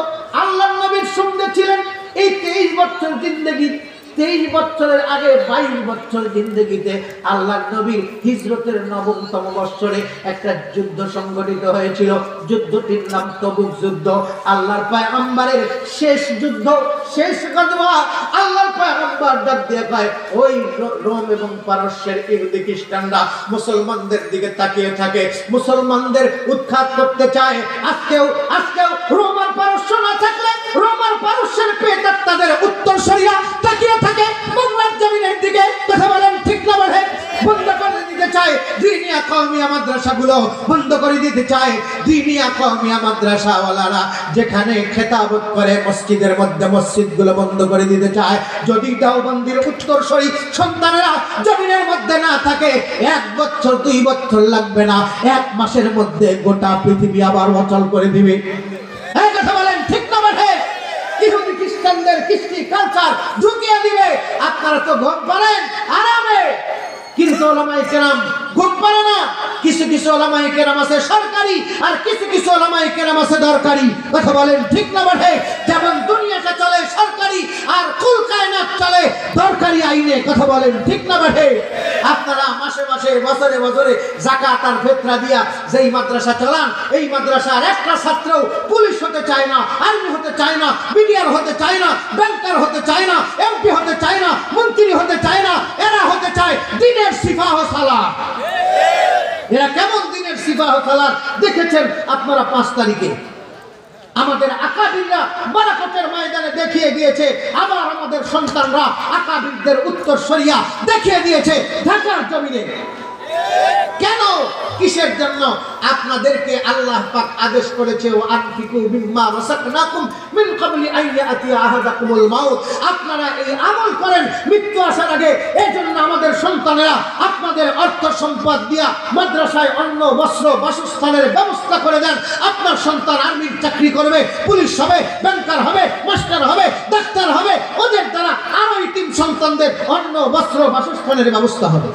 আল্লাহর নবীর সঙ্গে ছিলেন। এই 23 বছর জিন্দেগি, 23 বছরের আগে 22 বছর জিন্দেগিতে আল্লাহর নবীর হিজরতের 9তম বছরে একটা যুদ্ধ সংগঠিত হয়েছিল। যুদ্ধটির নাম তবুক যুদ্ধ। আল্লাহর পয়গম্বরের শেষ যুদ্ধ, শেষ গজওয়া। আল্লাহর পয়গম্বর ডাক দিয়ে কয়, ওই রোম এবং পারস্যের ইহুদি খ্রিস্টানরা মুসলমানদের দিকে তাকিয়ে থাকে, মুসলমানদের উৎখাত করতে চায়। আজকেও রোম আর পারস্য না থাকলে রোম আর পারস্যের প্রেতাত্মাদের উত্তরসূরিরা তাকিয়ে থাকে বাংলার জমিনের দিকে। কথা বলেন ঠিক না বলেন? বন্ধ করে দিতে চায় দ্বীনিয়া কওমিয়া মাদ্রাসাগুলো, বন্ধ করে দিতে চায় দ্বীনিয়া কওমিয়া মাদ্রাসাওয়ালারা যেখানে খেতাবত করে মসজিদের মধ্যে, মসজিদগুলো বন্ধ করে দিতে চায়। যদি দেওবন্দির উত্তরসূরি সন্তানেরা জমিনের মধ্যে না থাকে, 1 বছর 2 বছর লাগবে না, 1 মাসের মধ্যে গোটা পৃথিবী আবার অচল করে দিবে। এই কথা বলেন ঠিক না বলেন? ইহুদি খ্রিস্টানদের কৃষ্টি কালচার ঢুকিয়ে দিবে। আপনারা তো ঘুম পারেন আরামে, কিন্তু ওলামায়ে কেরাম ঘুম পারে না। কিছু কিছু ওলামায়ে কেরাম আছে সরকারি, আর কিছু কিছু ওলামায়ে কেরাম আছে দরকারি। কথা বলেন ঠিক না বটে? যেমন দুনিয়াটা চলে সরকারি, আর কুল কায়নাত চলে দরকারি আইনে। কথা বলেন ঠিক না বটে? আপনারা মাসে মাসে বছরে বছরে যাকাত আর ফিতরা দিয়া যেই মাদ্রাসা চালান, এই মাদ্রাসার একটা ছাত্র পুলিশ হতে চায় না, আর্মি হতে চায় না, বিডিআর হতে চায় না, ব্যাংকার হতে চায় না, এমপি হতে চায় না, মন্ত্রী হতে চায় না। এরা হতে চায় দিনের সিপাহ সালার। এরা কেমন দিনের সিপাহ সালার দেখেছেন আপনারা 5 তারিখে আমাদের আকাবিররা বারাকাতের ময়দানে দেখিয়ে দিয়েছে। আবার আমাদের সন্তানরা আকাবিরদের উত্তরসূরিয়া দেখিয়ে দিয়েছে ঢাকার জমিনে। কেন? কিসের জন্য? আপনাদেরকে আল্লাহ পাক আদেশ করেছে, ও আনফিকু মিম্মা রাযাকনাকুম মিন ক্বাবলি আন ইয়াতিয়া আহাদাকুমুল মাউত। আপনারা এই আমল করেন মৃত্যু আসার আগে। এজন্য আমাদের সন্তানেরা আপনাদের অর্থ সম্পদ দিয়া মাদ্রাসায় অন্ন, বস্ত্র, বাসস্থানের ব্যবস্থা করে দেন। আপনার সন্তান আর্মির চাকরি করবে, পুলিশ হবে, ব্যাংকার হবে, মাস্টার হবে, ডাক্তার হবে। ওদের দ্বারা আরো ইতিম সন্তানদের অন্ন, বস্ত্র, বাসস্থানের ব্যবস্থা হবে।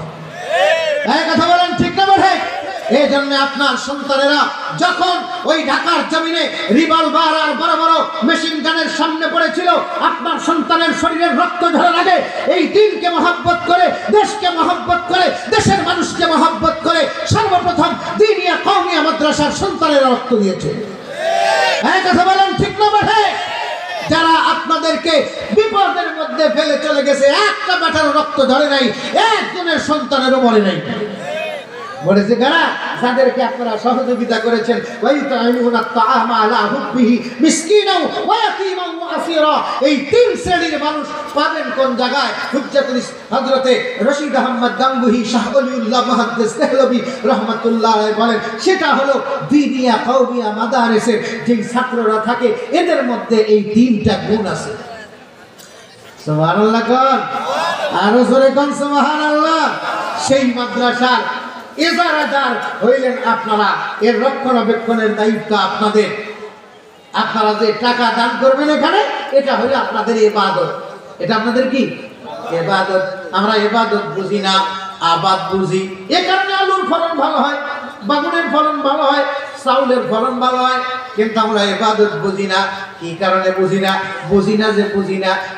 এই কথা বলেন ঠিক না বটে? এই জন্য আপনার সন্তানেরা যখন ওই ঢাকার জমিনে রিভলভার আর বড় বড় মেশিন গানের সামনে পড়েছিল, আপনার সন্তানের শরীরের রক্ত ঝরা লাগে। এই দিনকে মহব্বত করে, দেশকে মহব্বত করে, দেশের মানুষকে মহব্বত করে সর্বপ্রথম দ্বীনিয়া কওমিয়া মাদ্রাসার সন্তানেরা রক্ত দিয়েছে। এই কথা বলেন ঠিক না বটে? যারা আপনাদেরকে বিপদের মধ্যে ফেলে চলে গেছে, একটা বেটার রক্ত ঝরে নাই, একজনের সন্তানেরও মরে নাই। বলেছে কারা? যাদেরকে আপনারা সহযোগিতা করেছেন। ওয়াইতাইমুনা তাআমা আলা হুব্বিহি মিসকিনাও ওয়া ইয়াতীমান ওয়া আসীরা। এই 3 শ্রেণীর মানুষ পাবেন কোন জায়গায়? হুজ্জাতুল হযরতে রশিদ আহমদ গাঙ্গুহি শাহ ওলিউল্লাহ মুহাদ্দিস দেহলভী রাহমাতুল্লাহ আলাইহি বলেন, সেটা হলো দ্বীনিয়া কওমিয়া মাদারিসের যেই ছাত্ররা থাকে, এদের মধ্যে এই 3টা গুণ আছে। সুবহানাল্লাহ কোন? আরো জোরে কোন সুবহানাল্লাহ? সেই মাদ্রাসার ইজারাদার হইলেন আপনারা। এর রক্ষণাবেক্ষণের দায়িত্ব আপনাদের। আপনারা যে টাকা দান করবেন এখানে, এটা হলো আপনাদের ইবাদত। এটা আপনাদের কি? ইবাদত। আমরা ইবাদত বুঝি না, আবাদ বুঝি। এ কারণে আলুর ফলন ভালো হয়, বাগুনের ফলন ভালো হয়, চাউলের ফলন ভালো হয়, কিন্তু আমরা ইবাদত বুঝি না। কি কারণে বুঝি না? বুঝি না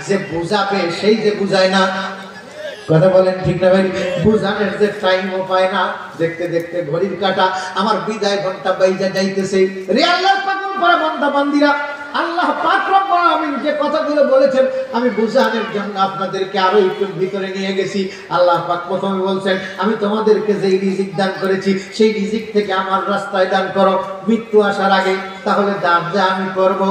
যে বুঝাবে সেই যে বুঝায় না। কথা বলেন ঠিক না ভাই? বুঝানোর যে টাইমও পায় না। দেখতে দেখতে ঘড়ির কাঁটা আমার বিদায় ঘন্টা বাইজা যাইতেছে। রে আল্লাহর পাগল পরা বান্দা বান্দিরা, আল্লাহ পাক রব্বুল আলামিন যে কথাগুলো বলেছেন আমি বুঝানোর জন্য আপনাদেরকে আরো একটু ভিতরে নিয়ে গেছি। আল্লাহ পাক প্রথমে বলছেন, আমি তোমাদেরকে যেই রিজিক দান করেছি সেই রিজিক থেকে আমার রাস্তায় দান করো মৃত্যু আসার আগে। তাহলে দান যে আমি করব,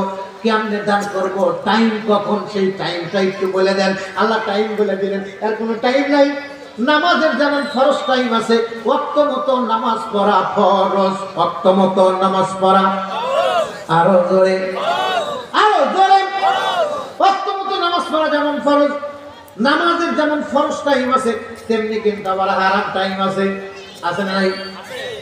কেমনে দান করব, টাইম কখন, সেই টাইমটা একটু বলে দেন। আল্লাহ টাইম বলে দিলেন, এর কোনো টাইম নাই। নামাজের যেমন ফরজ টাইম আছে, ওয়াক্ত মতো নামাজ পড়া ফরজ। ওয়াক্ত মতো নামাজ পড়া, আরো জোরে, আরো জোরে। ওয়াক্ত মতো নামাজ পড়া যেমন ফরজ, নামাজের যেমন ফরজ টাইম আছে, তেমনি কিন্তু আবার হারাম টাইম আছে। আছে না নাই?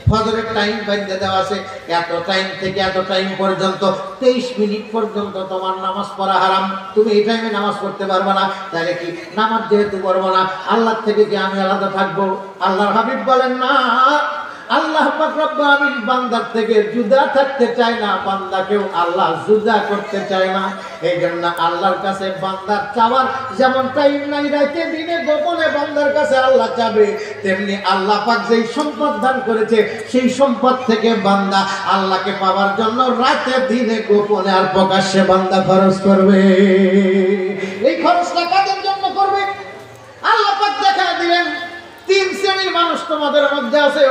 ফজরের টাইম বেঁধে দেওয়া আছে, এত টাইম থেকে এত টাইম পর্যন্ত 23 মিনিট পর্যন্ত তোমার নামাজ পড়া হারাম। তুমি এই টাইমে নামাজ পড়তে পারবে না। তাহলে কি নামাজ যেহেতু পড়বো না, আল্লাহ থেকে কি আমি আলাদা থাকবো? আল্লাহর হাবিব বলেন না, আল্লাহ পাক রব্বুল আমিন বান্দার থেকে জুদা থাকতে চায় না, বান্দাকেও আল্লাহ জুদা করতে চায় না। এই জন্য আল্লাহর কাছে বান্দার চাওয়ার যেমন টাইম নাই, রাতে দিনে গোপনে বান্দার কাছে আল্লাহ চাবে, তেমনি আল্লাহ পাক যেই সম্পদ দান করেছে সেই সম্পদ থেকে বান্দা আল্লাহকে পাওয়ার জন্য রাতে দিনে গোপনে আর প্রকাশ্যে বান্দা খরচ করবে। এই খরচটা কাদের জন্য করবে? আল্লাহ পাক দেখা দিলেন 3 শ্রেণীর মানুষ তোমাদের মধ্যে আছে।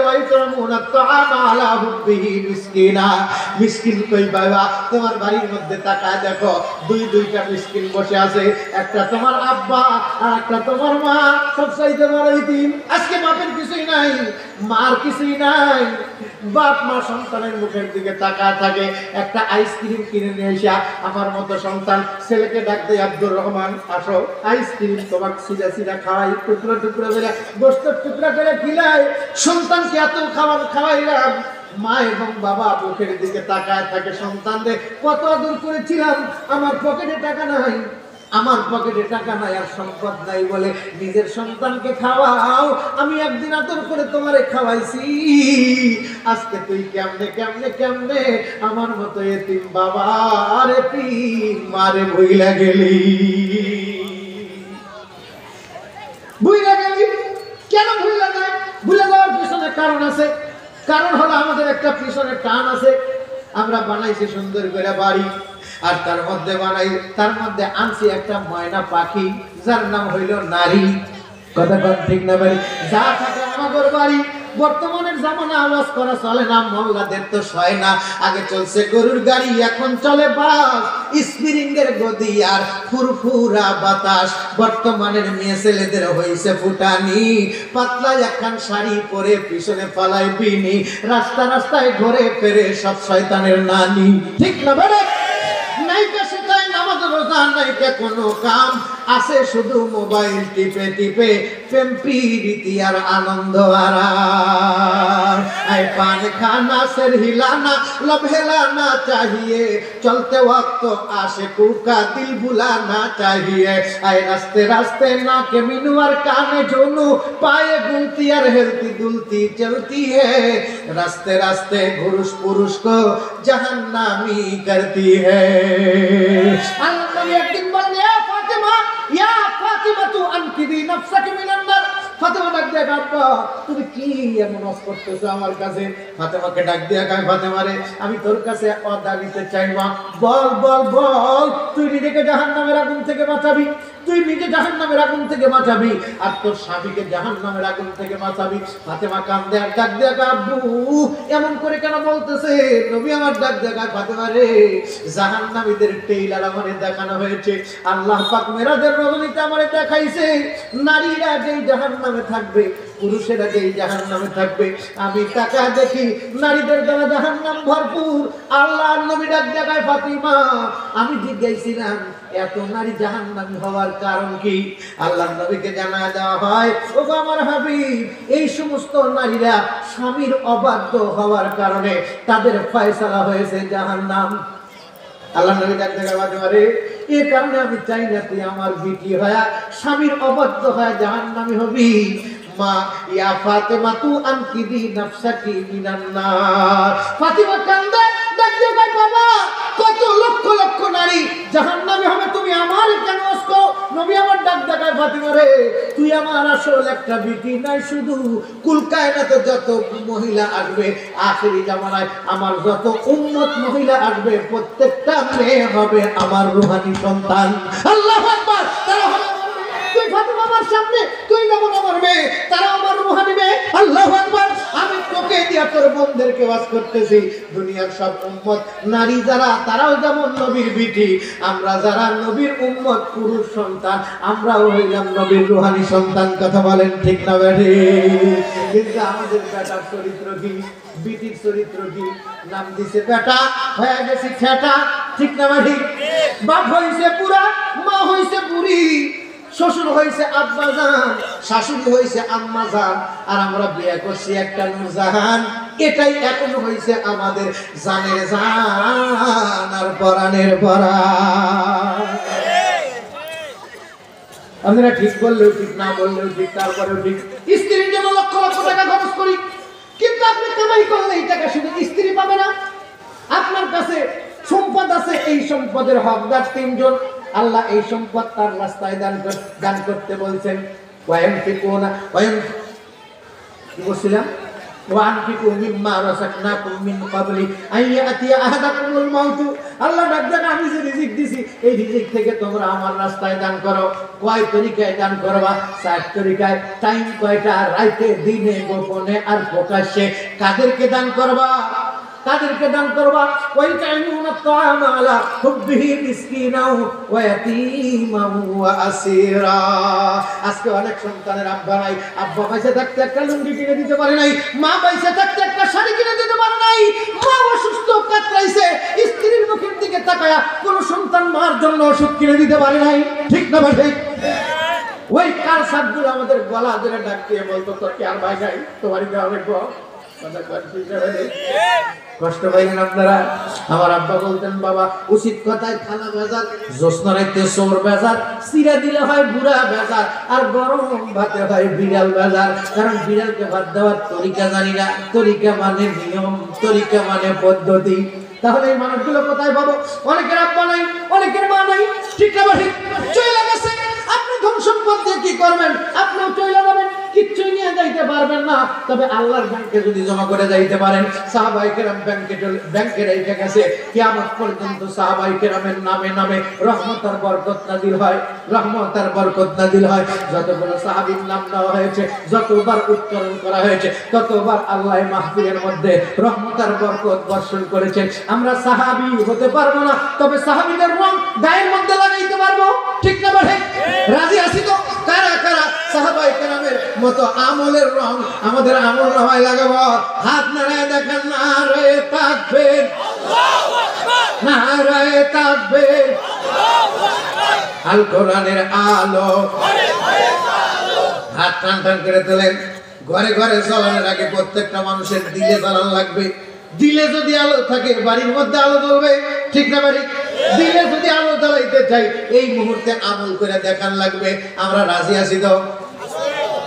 মিসকিন কই বাবা? তোমার বাড়ির মধ্যে তাকায় দেখো, দুইটা মিসকিন বসে আছে, একটা তোমার আব্বা আর একটা তোমার মা। সব চাইতে বড় ইতিম। আজকে বাপের কিছুই নাই, মার কিছুই নাই। বাপ মা সন্তানের মুখের দিকে তাকায় থাকে। একটা আইসক্রিম কিনে নিয়ে এসে আমার মতো সন্তান ছেলেকে ডাক দেয়, আব্দুর রহমান আসো, আইসক্রিম তোমাকে সিধা সিধা খাওয়াই, টুকরো টুকরো করে গোস্তের টুকরা করে খিলাই। সন্তানকে এত খাবার খাওয়াইলাম, মা এবং বাবা মুখের দিকে তাকায় থাকে, সন্তানদের কত আদর করেছিলাম, আমার পকেটে টাকা নাই, আমার পকেটে টাকা নাই আর সম্পদ নাই বলে নিজের সন্তানকে খাওয়াও। আমি একদিন আদর করে তোমারে খাওয়াইছি, আজকে তুই কেমনে কেমনে কেমনে আমার মতো এতিম বাবা আর এতিম মারে ভুইলা গেলি, ভুইলা গেলি। কেন ভুইলা যায়? ভুলে যাওয়ার পিছনে কারণ আছে। কারণ হলো আমাদের একটা পিছনে টান আছে। আমরা বানাইছি সুন্দর করে বাড়ি, আর তার মধ্যে আনছি একটা ময়না পাখি, যার নাম হইল নারী। কথা কোন ঠিক না? বাড়ি যা থাকে আমাদের বাড়ি। বর্তমানের জামানা আওয়াজ করা চলে না, মোল্লাদের তো সয় না। আগে চলছে গরুর গাড়ি, এখন চলে বাস, স্প্রিং এর গদি আর ফুরফুরা বাতাস। বর্তমানের মেয়ে ছেলেদের হইছে ফুটানি, পাতলা একখান শাড়ি পরে পিছনে ফালাই বিনি, রাস্তা রাস্তায় ঘুরে ফেরে সব শয়তানের নানি। ঠিক না বলে? নাইকা সেটাই নামাজ রোজা নাইকা কোনো কাম, আছে শুধু মোবাইল টিপে টিপে প্রেম প্রীতি আর আনন্দ আরাম। আই পান খানা সের হিলানা लब हिलाना चाहिए, चलते वक्त आशिकू का दिल बुलाना चाहिए। आए रास्ते रास्ते ना के मिनुआर काने जोनू, पाए गुलती और हिलती दुलती चलती है, रास्ते रास्ते पुरुष पुरुष को जहन्नामी करती है। अल्लाह एक दिन बोले, या फातिमा तू अनकिदी नफ्सक मिनन नार। ফাতেমা ডাক দিয়ে আব্বা তুমি কি এমন ওয়াজ করতেছো আমার কাছে? ফাতেমাকে ডাক দিয়ে কয়, ফাতেমা রে আমি তোর কাছে ওয়াদা নিতে চাই মা, বল বল বল, তুই নিজেকে জাহান্নামের আগুন থেকে বাঁচাবি, তুই নিজে জাহান্নামের আগুন থেকে বাঁচাবি আর তোর স্বামীকে জাহান্নামের আগুন থেকে বাঁচাবি। ফাতেমা কান্দে আর ডাক দিয়ে কয়, আব্বু এমন করে কেন বলতেছে? নবী আমার ডাক দিয়ে কয়, ফাতেমা রে জাহান্নামীদের টেইলার আমারে দেখানো হয়েছে, আল্লাহ পাক মেরাজের রজনীতে আমারে দেখাইছে নারীরা যেই জাহান্নামে থাকবে, পুরুষেরা যেই জাহান্নামে থাকবে। আমি তাকা দেখি নারীদের দ্বারা জাহান্নাম ভরপুর। আল্লাহর নবী ডাক দেখায়, ফাতিমা আমি জিজ্ঞাসিলাম এত নারী জাহান্নামী হওয়ার কারণ কি? আল্লাহর নবীকে জানা দেওয়া হয়, ও আমার হাবিব এই সমস্ত নারীরা স্বামীর অবাধ্য হওয়ার কারণে তাদের ফয়সালা হয়েছে জাহান্নাম। আল্লাহ নবী ডাক দেখায়, ফাতিমা রে এই কারণে আমি চাই না তুই আমার বিটি হয়া স্বামীর অবাধ্য হয়ে জাহান্নামী হবি। মা ইয়া ফাতিমা তু আনকিদি নাফসাকি মিনান নার। ফাতিমা কান্দে ডাক দিয়ে কয়, বাবা কত লক্ষ লক্ষ নারী জাহান্নামী হবে, তুমি আমার কেন আজকো? নবী আমার ডাক দেখায়, ফাতিমা রে তুই আমার আসল একটা বিটি নাই, শুধু কুল কায়নাতে যত মহিলা আসবে আখিরি জামানায় আমার যত উম্মত মহিলা আসবে প্রত্যেকটা মেয়ে হবে আমার রূহানি সন্তান। আল্লাহু আকবার। তারা হবে তুই ফাতেমা আমার সামনে, তুই যেমন আমার মেয়ে, তারা আমার রুহানি মেয়ে। আল্লাহু আকবার। আমি তোকে দিয়া তোর বোনদেরকে ওয়াজ করতেছি, দুনিয়ার সব উম্মত নারী যারা, তারাও যেমন নবীর বিটি, আমরা যারা নবীর উম্মত পুরুষ সন্তান, আমরাও হইলাম নবীর রুহানি সন্তান। কথা বলেন ঠিক না বেঠি? কিন্তু আমাদের বেটার চরিত্র কি, বিটির চরিত্র কি? নাম দিছে বেটা, হয়ে গেছে ঠেটা। ঠিক না বেঠি? বাপ হইছে পুরা, মা হইছে বুড়ি, শ্বশুর হইছে আব্বাজান, শাশুড়ি হইছে আম্মাজান, আর আমরা বিয়ে করছি একটা নূরজাহান। এটাই এখন হইছে আমাদের জানের জান আর পরাণের পরাণ। আপনারা ঠিক বললেও ঠিক, না বললেও ঠিক, তারপরেও ঠিক। স্ত্রীর জন্য লক্ষ লক্ষ টাকা খরচ করি, কিন্তু আপনি কামাই করলে এই টাকা শুধু স্ত্রী পাবে না। আপনার কাছে সম্পদ আছে, এই সম্পদের হকদার তিনজন। আল্লাহ এই সম্পদ তার রাস্তায় দান করতে বলছেন। কি বলছিলাম? আল্লাহ ডাক, আমি যে রিজিক দিছি এই রিজিক থেকে তোমরা আমার রাস্তায় দান করো। কয় তরিকায় দান করবা? 4 তরিকায়। টাইম কয়টা? রাতে, দিনে, গোপনে আর প্রকাশ্যে। কাদেরকে দান করবা? তাদেরকে দান করবা। ওয়াই তাইমুনা তাআমা আলা হুব্বিহি মিসকিনাও ওয়া ইয়াতীমান ওয়া আসীরা। আজকে অনেক সন্তানের আব্বা নাই, আব্বা পয়সা থাকতে একটা লুঙ্গি কিনে দিতে পারে নাই, মা পয়সা থাকতে একটা শাড়ি কিনে দিতে পারে নাই, মা অসুস্থ কাতরাইছে, স্ত্রীর মুখের দিকে তাকায়া কোন সন্তান মার জন্য ওষুধ কিনে দিতে পারে নাই। ঠিক না ভাই? ওই কার সাবগুলো আমাদের গলা ধরে ডাক দিয়ে বলতো, তোর কি আর ভাই নাই? তোমারই দেওয়া দেখবো। কষ্ট পাইলেন আপনারা? আমার আব্বা বলতেন, বাবা উচিত কথায় খানা বেজার, জ্যোৎস্না রাইতে সোর বেজার, চিরা দিলে হয় বুড়া বেজার, আর গরম ভাতে হয় বিড়াল বেজার। কারণ বিড়ালকে ভাত দেওয়ার তরিকা জানি না। তরিকা মানে নিয়ম, তরিকা মানে পদ্ধতি। তাহলে এই মানুষগুলো কোথায় পাবো? অনেকের আব্বা নাই, অনেকের মা নাই। ঠিক না ঠিক? চলে গেছে। আপনি ধন সম্পদ দিয়ে কি করবেন? আপনিও চলে যাবেন, কিচ্ছুই নিয়ে যাইতে পারবেন না। তবে আল্লাহর ব্যাংকে যদি জমা করে যাইতে পারেন, সাহাবায়ে কেরাম ব্যাংকে রেখে গেছে, কিয়ামত পর্যন্ত সাহাবায়ে কেরামের নামে নামে রহমত আর বরকত নাযিল হয়, রহমত আর বরকত নাযিল হয়। যতগুলো সাহাবীর নাম নেওয়া হয়েছে, যতবার উচ্চারণ করা হয়েছে, ততবার আল্লাহ মাহফিলের মধ্যে রহমত আর বরকত বর্ষণ করেছেন। আমরা সাহাবী হতে পারবো না, তবে সাহাবীদের রং গায়ের মধ্যে লাগাইতে পারবো। ঠিক না ভাই? রাজি আছি তো? কারা কারা সাহাবায়ে কেরামের মতো আমলের রং আমাদের আমল নামায় লাগাবো? হাত নাড়ায় দেখেন। নারায়ে তাকবীর, আল্লাহু আকবার, নারায়ে তাকবীর, আল্লাহু আকবার। আল কোরআনের আলো, হাত টান টান করে তোলেন। ঘরে ঘরে জ্বলানোর আগে প্রত্যেকটা মানুষের দিলে জ্বালান লাগবে। দিলে যদি আলো থাকে, বাড়ির মধ্যে আলো জ্বলবে। ঠিক না বাড়ি? দিলে যদি আলো জ্বালাইতে চাই, এই মুহূর্তে আমল করে দেখান লাগবে। আমরা রাজি আছি তো?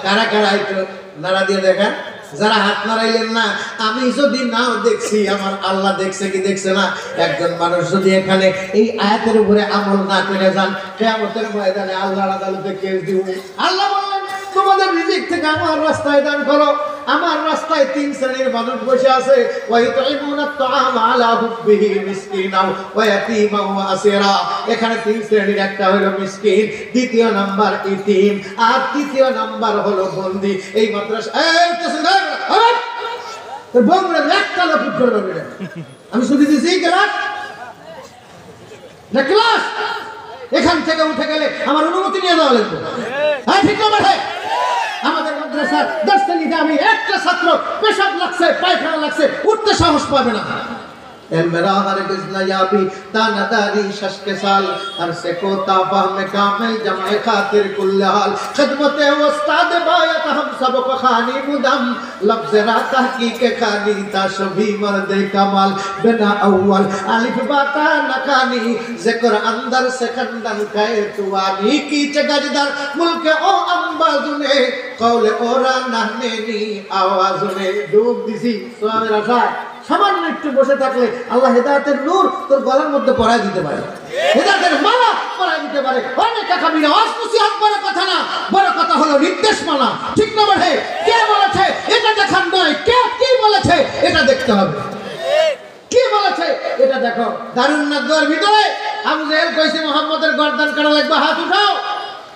কারা কারা একটু নাড়া দিয়ে দেখান। যারা হাত নাড়াইলেন না, আমি যদি নাও দেখছি, আমার আল্লাহ দেখছে কি দেখছে না? একজন মানুষ যদি এখানে এই আয়াতের উপরে আমল না করে যান, কিয়ামতের ময়দানে আল্লাহর আদালতে কেস দিব। আল্লাহ বললেন, তোমাদের রিজিক থেকে আমার রাস্তায় দান করো। আমার রাস্তায় 3 শ্রেণীর মানুষ বসে আছে। ওয়াইতুইমুনাত তাআমা আলা হুব্বিহি মিসকিনাও ওয়া ইয়াতীমান ওয়া আসীরা। এখানে 3 শ্রেণীর, একটা হলো মিসকিন, দ্বিতীয় নাম্বার ইতিম, আর তৃতীয় নাম্বার হলো বন্দি। এই মাদ্রাসা তোর বন্ধুরা একটা লোক করে দেবে। আমি শুধু দিছি ক্লাস না, ক্লাস এখান থেকে উঠে গেলে আমার অনুমতি নিয়ে যাওয়া লাগবে। হ্যাঁ, ঠিক না ভাই? আমাদের মাদ্রাসার দর্শনীতে আমি একটা ছাত্র পেশাব লাগছে, পায়খানা লাগছে, উঠতে সাহস পাবে না। मेरा हरगिज़ न याबी तानदारी शश्क साल अरसे को ताफा में कामिल जमे खातिर कुल्ले हाल खिदमत उस्ताद बायत हम सब को खानी मुदम लफ्ज़ रा तहकीक खानी ताशबी मर्द कमाल बिना अव्वल अलिफ बाता नकानी जिक्र अंदर से खंडन कहे तुवानी की जगजदर मुल्क ओ अंबाजुने कौल ओरा नहनेनी आवाजुने डूब दिसी स्वामी रसा সামান্য একটু বসে থাকলে আল্লাহ হেদায়েতের নূর তোর গলার মধ্যে পরায় দিতে পারে, হেদায়েতের মালা পরায় দিতে পারে। অনেক কাবিরা নসিহত বড় কথা না, বড় কথা হলো নির্দেশ মানা। ঠিক না বলে? কে বলেছে এটা দেখান নয়, কে কি বলেছে এটা দেখতে হবে। কি বলেছে এটা দেখো। দারুন নাদওয়ার ভিতরে আবু জাহেল কইছে মুহাম্মদের গর্দান কাটা লাগবে, হাত উঠাও।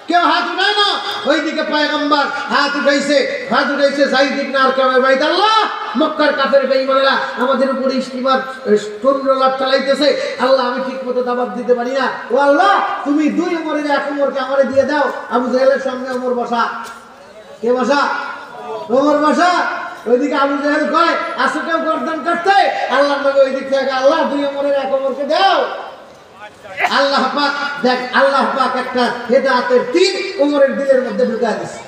কেউ হাত উঠায় না। ওইদিকে পয়গম্বর হাত উঠাইছে যায়েদ ইবনে আরকামের বাড়িতে। আল্লাহ, মক্কার কাফের বেঈমানেরা আমাদের উপরে স্টিমার ট্রলার চালাইতেছে। আল্লাহ, আমি ঠিক মতো দাওয়াত দিতে পারি না। ও আল্লাহ, তুমি দুই ওমরের এক ওমরকে আমারে দিয়ে দাও। আবু জাহেলের সামনে ওমর বসা। কে বসা? ওমর বসা। ওইদিকে আবু জাহেল কয়, আসো কেউ গর্দান করতে। আল্লাহর নবী ওই দিক থেকে, আল্লাহ, দুই ওমরের এক ওমরকে দাও। আল্লাহ পাক দেখ, আল্লাহ পাক একটা হেদায়েতের তীর ওমরের দিলের মধ্যে ঢুকা দিয়েছে।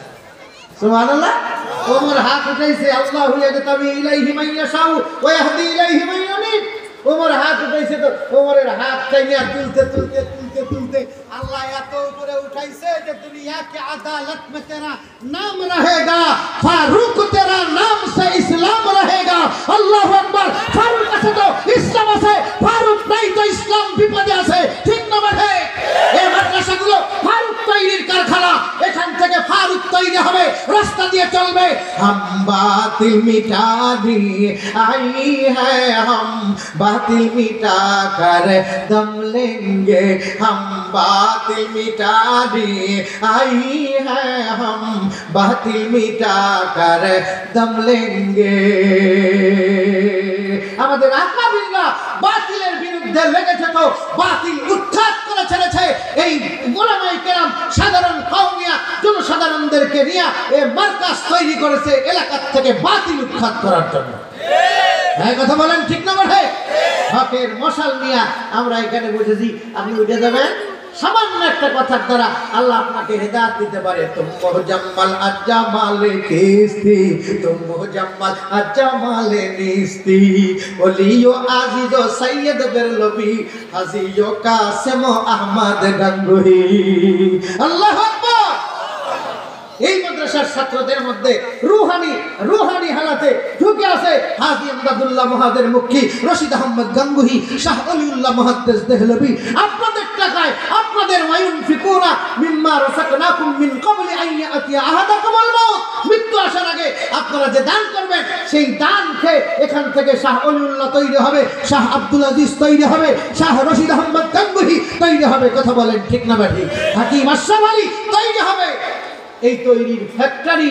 সুবহানাল্লাহ। ওমর হাত উঠাইছে, আল্লাহু ইয়াজতাবি ইলাইহি মান ইয়াশাউ ওয়া ইয়াহদি ইলাইহি মান ইউনিব। ওমর হাত উঠাইছে, তো ওমরের হাত টাইনা তুলতে আল্লাহ এত উপরে উঠাইছে যে দুনিয়া के अदालत में तेरा नाम रहेगा, फारूक तेरा नाम से इस्लाम रहेगा। अल्लाहू अकबर। फारूक আছে তো ইসলাম আছে, ফারুক নাই তো ইসলাম বিপদে আছে। ঠিক না বেঠে? এই মাদ্রাসাগুলো ফারুক তৈরির কারখানা। এখান থেকে ফারুক তৈরি হবে, রাস্তা দিয়ে চলবে। हम बातिल मिटा दिए आई है, हम बातिल मिटा कर दम लेंगे। हम बातिल मिटा दिए आई है, हम बातिल मिटा कर दम लेंगे। আমাদের আকাবিররা বাতিলের বিরুদ্ধে লেগেছে, তো বাতিল উৎখাত করে ছেড়েছে। এই গোলামায়ে কেরাম সাধারণ কওমিয়া জনসাধারণদেরকে নিয়ে এই মার্কাজ তৈরি করেছে এলাকা থেকে বাতিল উৎখাত করার জন্য। হ্যাঁ, কথা বলেন ঠিক না বেঠে? হকের মশাল নিয়ে আমরা এখানে বসেছি। আপনি উঠে যাবেন সামান্য একটা কথার দ্বারা আল্লাহ আপনাকে হেদায়েত দিতে পারে। তুম মুজাম্মাল আজ্জামালে কিস্তি, তুম মুজাম্মাল আজ্জামালে নিস্তি, ওলিও আজিজ সৈয়দ বেরলবি, হাজিও কাসেম আহমদ গঙ্গুহি। আল্লাহু আকবার। এই মাদ্রাসার ছাত্রদের মধ্যে রুহানি হালাতে ঢুকে আছে হাজী আমদাদুল্লাহ মুহাদের মুখী, রশিদ আহমদ গঙ্গুহি, শাহ অলিউল্লাহ মুহাদ্দিস দেহলভী। আপনাদের টাকায়, আপনাদের ওয়ায়ুনফিকুনা মিম্মা রাযাকনাকুম মিন ক্বাবলি আন ইয়াতিয়া আহাদাকুমুল মাউত, মৃত্যু আসার আগে আপনারা যে দান করবেন, সেই দান খেয়ে এখান থেকে শাহ অলিউল্লাহ তৈরি হবে, শাহ আব্দুল আজিজ তৈরি হবে, শাহ রশিদ আহমদ গঙ্গুহি তৈরি হবে। কথা বলেন ঠিক না বেঠিক? হাকিম আশরাফ আলী তৈরি হবে। এই তৈরির ফ্যাক্টরি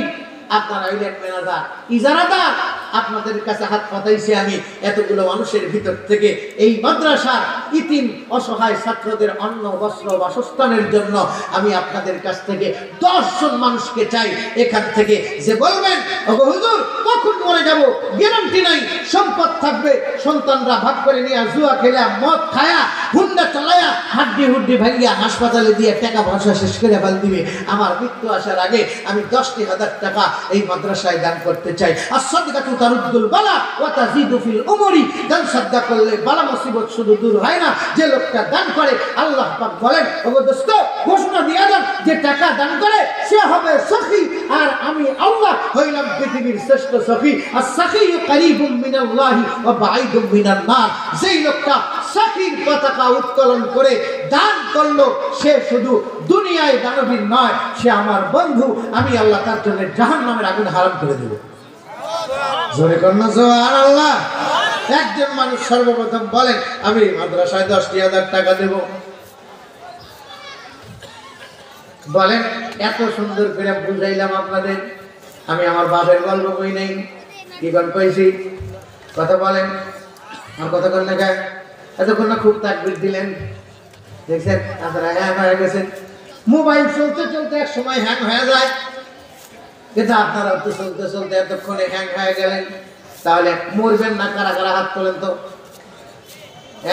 আপনারা হইলেন ম্যানেজার, ইজারাদার। আপনাদের কাছে হাত পাতাইছি আমি এতগুলো মানুষের ভিতর থেকে এই মাদ্রাসার ইতিম অসহায় ছাত্রদের অন্ন বস্ত্র বাসস্থানের জন্য আমি আপনাদের কাছ থেকে 10 জন মানুষকে চাই। এখান থেকে যে বলবেন, ওগো হুজুর কখন মরে যাব গ্যারান্টি নাই, সম্পদ থাকবে, সন্তানরা ভাগ করে নিয়ে জুয়া খেলা, মদ খায়া, হুন্ডা চালায়া, হাড্ডি ভাঙিয়া হাসপাতালে দিয়ে টাকা পয়সা শেষ করে ফেল দিবে। আমার মৃত্যু আসার আগে আমি 10,000 টাকা এই মাদ্রাসায় দান করতে চাই। as-সাদকাতু তারুদ্দুল বালা ওয়া তাজিদু ফিল উমরি। দান সাদকা করলে বালা মুসিবত শুধু দূর হয় না, যে লোকটা দান করে আল্লাহ পাক বলেন, ওগো দোস্ত ঘোষণা দিয়ে দেন, যে টাকা দান করে সে হবে সখী, আর আমি আল্লাহ হইলাম পৃথিবীর শ্রেষ্ঠ সখী। as-সাখিয়্যু করিবুম মিনাল্লাহি ওয়া বাঈদুম মিনান নার। যেই লোকটা সখীর পতাকা উত্তোলন করে দান করলো, সে শুধু দুনিয়ায় দানবীর নয়, সে আমার বন্ধু। আমি আল্লাহ তার জন্য জাহান্নামের আগুন হারাম করে দেব। জোরে কন্যা সুবহানাল্লাহ। একজন মানুষ সর্বপ্রথম বলেন, আমি মাদ্রাসায় 10,000 টাকা দেব। বলেন, এত সুন্দর করে বুঝাইলাম আপনাদের, আমি আমার বাপের গল্প কই নাই, কি গল্প কইছি? কথা বলেন, আর কথা কন না গায়। এতক্ষণ না খুব তাকবীর দিলেন, দেখছেন আপনারা হ্যাং হয়ে গেছেন। মোবাইল চলতে চলতে এক সময় হ্যাং হয়ে যায়, কিন্তু আপনারা তো চলতে চলতে এতক্ষণে হ্যাং হয়ে গেলেন। তাহলে মরবেন না? কারা কারা হাত তোলেন তো?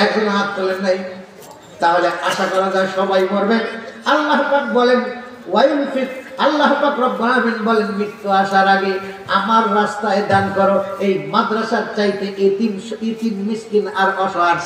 একজন হাত তোলেন নাই, তাহলে আশা করা যায় সবাই মরবেন। আল্লাহ পাক বলেন, ওয়ায়ুনফিক, আল্লাহ পাক রব্বুল আলামিন বলেন, মৃত্যু আসার আগে আমার রাস্তায় দান করো। এই মাদ্রাসার চাইতে ইতিম মিসকিন আর অসহায়